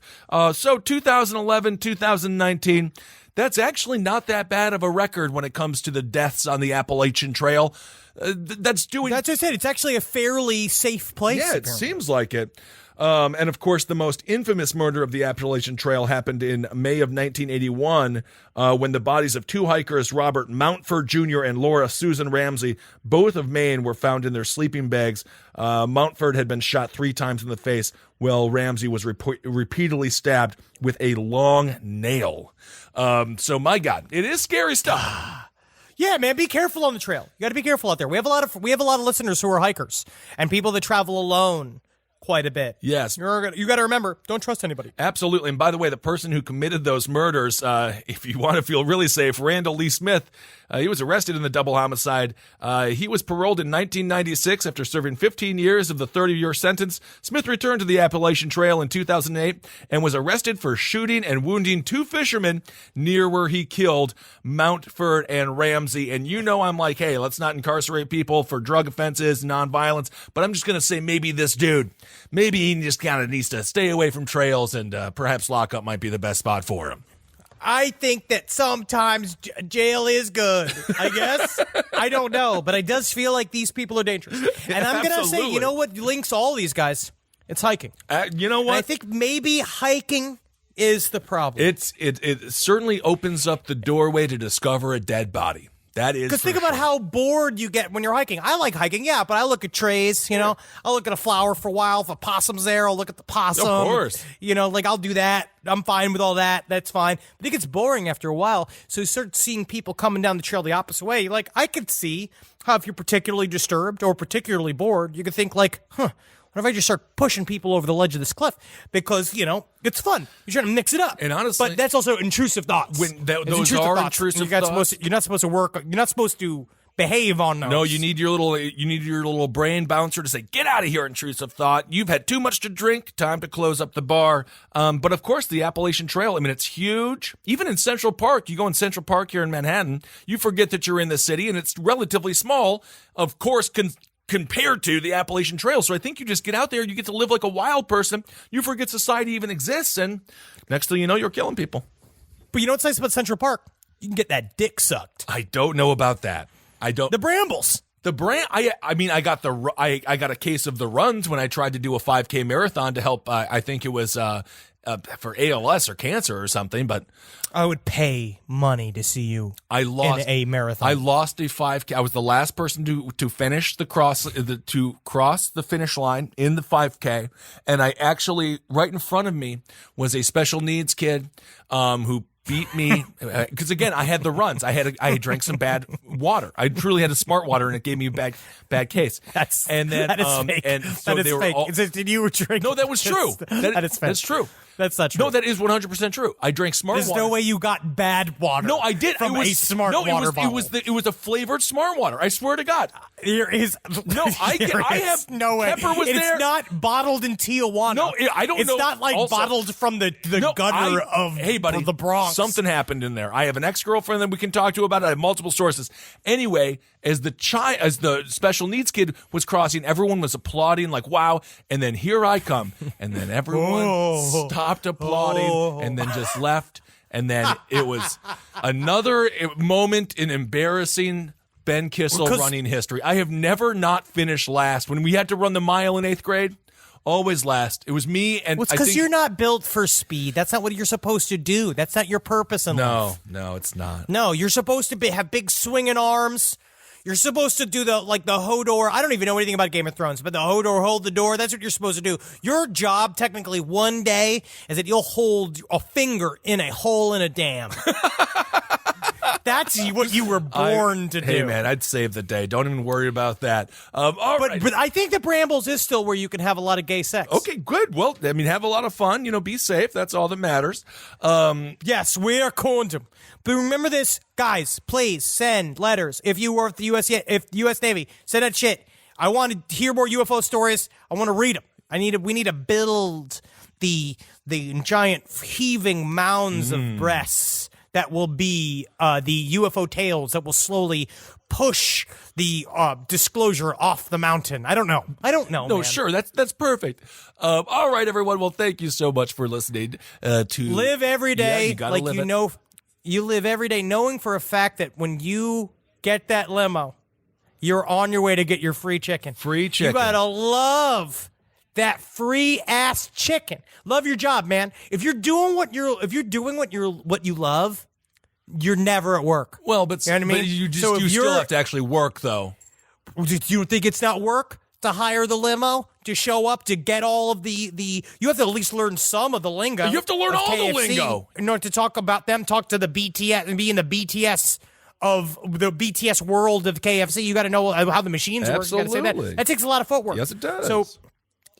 So 2011, 2019. That's actually not that bad of a record when it comes to the deaths on the Appalachian Trail. That's what I said. It's actually a fairly safe place. Yeah, it seems like it. And of course, the most infamous murder of the Appalachian Trail happened in May of 1981 when the bodies of two hikers, Robert Mountford Jr. and Laura Susan Ramsey, both of Maine, were found in their sleeping bags. Mountford had been shot 3 times in the face, while Ramsey was repeatedly stabbed with a long nail. So, my God, it is scary stuff. Yeah, man, be careful on the trail. You got to be careful out there. We have a lot of listeners who are hikers and people that travel alone quite a bit. Yes. You got to remember, don't trust anybody. Absolutely. And by the way, the person who committed those murders, if you want to feel really safe, Randall Lee Smith, he was arrested in the double homicide. He was paroled in 1996 after serving 15 years of the 30-year sentence. Smith returned to the Appalachian Trail in 2008 and was arrested for shooting and wounding 2 fishermen near where he killed Mountford and Ramsey. And I'm like, hey, let's not incarcerate people for drug offenses, nonviolence. But I'm just going to say maybe this dude, maybe he just kind of needs to stay away from trails, and perhaps lockup might be the best spot for him. I think that sometimes jail is good, I guess. I don't know, but it does feel like these people are dangerous. And I'm going to say, you know what links all these guys? It's hiking. You know what? And I think maybe hiking is the problem. It certainly opens up the doorway to discover a dead body. That is because think about how bored you get when you're hiking. I like hiking, yeah, but I look at trees, I'll look at a flower for a while. If a possum's there, I'll look at the possum. Of course. I'll do that. I'm fine with all that. That's fine. But it gets boring after a while. So you start seeing people coming down the trail the opposite way. Like, I could see how if you're particularly disturbed or particularly bored, you could think like, what if I just start pushing people over the ledge of this cliff? Because, it's fun. You're trying to mix it up. And honestly, but that's also intrusive thoughts. Those are intrusive thoughts. You're not supposed to work. You're not supposed to behave on those. No, you need your little brain bouncer to say, get out of here, intrusive thought. You've had too much to drink. Time to close up the bar. But of course, the Appalachian Trail, it's huge. Even in Central Park, you go in Central Park here in Manhattan, you forget that you're in the city, and it's relatively small. Of course, compared to the Appalachian Trail. So I think you just get out there, you get to live like a wild person, you forget society even exists, and next thing you know, you're killing people. But you know what's nice about Central Park? You can get that dick sucked. I don't know about that. The brambles. I got a case of the runs when I tried to do a 5K marathon to help, I think it was for ALS or cancer or something, but I would pay money to see you in a marathon. I lost a 5K. I was the last person to finish to cross the finish line in the 5K, and I actually, right in front of me was a special needs kid who beat me because again I had the runs. I drank some bad water. I truly had a smart water, and it gave me a bad case. That is fake. And so that is fake. Did you drink? No, that was true. That is fake. That's true. That's not true. No, that is 100% true. I drank smart water. There's no way you got bad water. No, I did. From a smart water bottle. It was a flavored smart water. I swear to God. There is no. I have no way. Pepper was it's there. not bottled in Tijuana. No, I don't know. It's not like also, bottled from the gutter of the Bronx. Something happened in there. I have an ex-girlfriend that we can talk to about it. I have multiple sources. Anyway, as the special needs kid was crossing, everyone was applauding like, wow. And then here I come. And then everyone stopped applauding and then just left. And then it was another moment in embarrassing Ben Kissel running history. I have never not finished last. When we had to run the mile in 8th grade, always last. It was me and Well, it's I because think, you're not built for speed. That's not what you're supposed to do. That's not your purpose in life. No, it's not. No, you're supposed to have big swinging arms. You're supposed to do the Hodor. I don't even know anything about Game of Thrones, but the Hodor hold the door. That's what you're supposed to do. Your job, technically, one day is that you'll hold a finger in a hole in a dam. That's what you were born to do. Hey, man, I'd save the day. Don't even worry about that. All right. But I think the Brambles is still where you can have a lot of gay sex. Okay, good. Well, I mean, have a lot of fun. Be safe. That's all that matters. Yes, wear condom. But remember this, guys, please send letters. If you work for the U.S. Navy, send that shit. I want to hear more UFO stories. I want to read them. We need to build the giant heaving mounds of breasts that will be the UFO tales that will slowly push the disclosure off the mountain. I don't know. No, man. sure. That's perfect. All right, everyone. Well, thank you so much for listening to Live every day like you know. You live every day knowing for a fact that when you get that limo, you're on your way to get your free chicken. Free chicken. You gotta love that free ass chicken. Love your job, man. If you're doing what you love, you're never at work. Well, but you know what I mean? But you So if still you're- have to actually work, though. Do you think it's not work to hire the limo, to show up, to get all of the you have to at least learn some of the lingo. You have to learn of all the KFC lingo. in order to talk about them, talk to the BTS and be in the BTS of the BTS world of KFC. You got to know how the machines work. You got to say Absolutely. that. That takes a lot of footwork. Yes, it does. So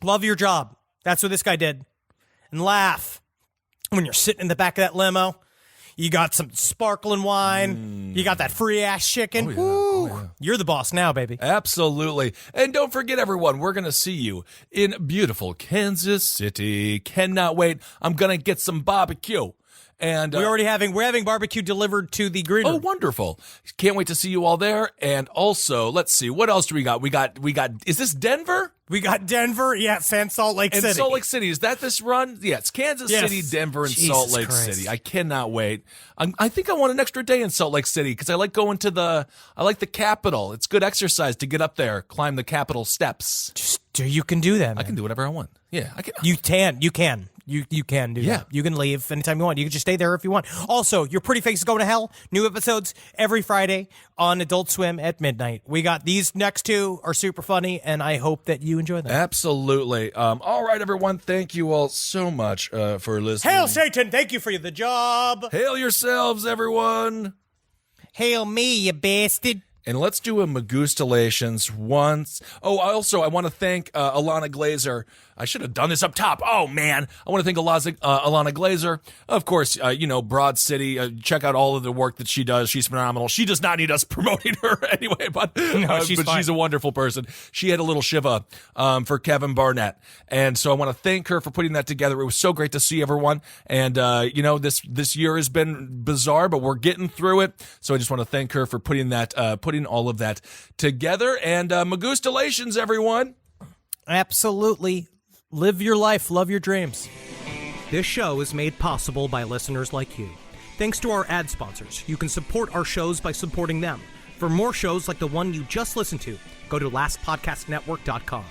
love your job. That's what this guy did. And laugh when you're sitting in the back of that limo. You got some sparkling wine. You got that free ass chicken. Oh, yeah. Woo. Oh, yeah. You're the boss now, baby. Absolutely. And don't forget, everyone, we're going to see you in beautiful Kansas City. Cannot wait. I'm going to get some barbecue. And we're having barbecue delivered to the green room. Oh, wonderful. Can't wait to see you all there. And also, let's see, what else do we got? We got, is this Denver? We got Denver, yes, and Salt Lake City. And Salt Lake City, is that this run? Yeah, it's Kansas Yes. City, Denver, and Jesus Salt Lake Christ. City. I cannot wait. I think I want an extra day in Salt Lake City because I like going to I like the Capitol. It's good exercise to get up there, climb the Capitol steps. You can do that, man. I can do whatever I want. Yeah, I can. You can do Yeah. that. You can leave anytime you want. You can just stay there if you want. Also, Your Pretty Face is Going to Hell. New episodes every Friday on Adult Swim at midnight. We got these next two are super funny, and I hope that you enjoy them. Absolutely. All right, everyone. Thank you all so much for listening. Hail Satan! Thank you for the job. Hail yourselves, everyone. Hail me, you bastard. And let's do a Magustalations once. Oh, also, I want to thank Alana Glazer. I should have done this up top. Oh, man. I want to thank Alana Glazer. Of course, Broad City. Check out all of the work that she does. She's phenomenal. She does not need us promoting her anyway, but she's a wonderful person. She had a little Shiva for Kevin Barnett. And so I want to thank her for putting that together. It was so great to see everyone. And, this year has been bizarre, but we're getting through it. So I just want to thank her for putting all of that together. And Magustalations, everyone. Absolutely. Live your life. Love your dreams. This show is made possible by listeners like you. Thanks to our ad sponsors, you can support our shows by supporting them. For more shows like the one you just listened to, go to lastpodcastnetwork.com.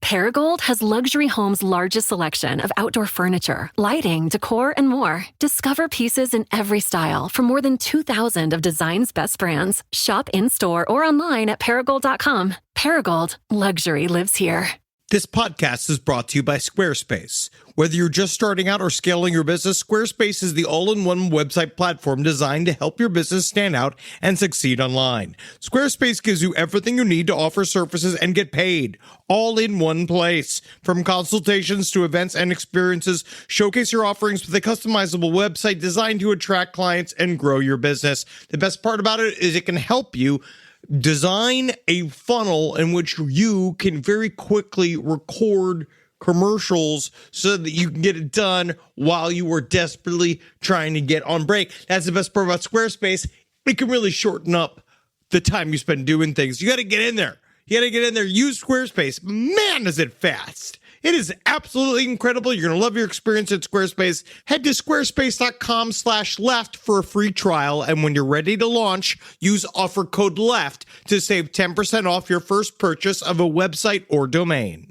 Paragold has Luxury Home's largest selection of outdoor furniture, lighting, decor, and more. Discover pieces in every style from more than 2,000 of design's best brands. Shop in-store or online at Paragold.com. Paragold, luxury lives here. This podcast is brought to you by Squarespace. Whether you're just starting out or scaling your business, Squarespace is the all-in-one website platform designed to help your business stand out and succeed online. Squarespace gives you everything you need to offer services and get paid, all in one place. From consultations to events and experiences, showcase your offerings with a customizable website designed to attract clients and grow your business. The best part about it is it can help you design a funnel in which you can very quickly record commercials so that you can get it done while you are desperately trying to get on break. That's the best part about Squarespace. It can really shorten up the time you spend doing things. You got to get in there. Use Squarespace. Man, is it fast. It is absolutely incredible. You're going to love your experience at Squarespace. Head to squarespace.com/left for a free trial. And when you're ready to launch, use offer code LEFT to save 10% off your first purchase of a website or domain.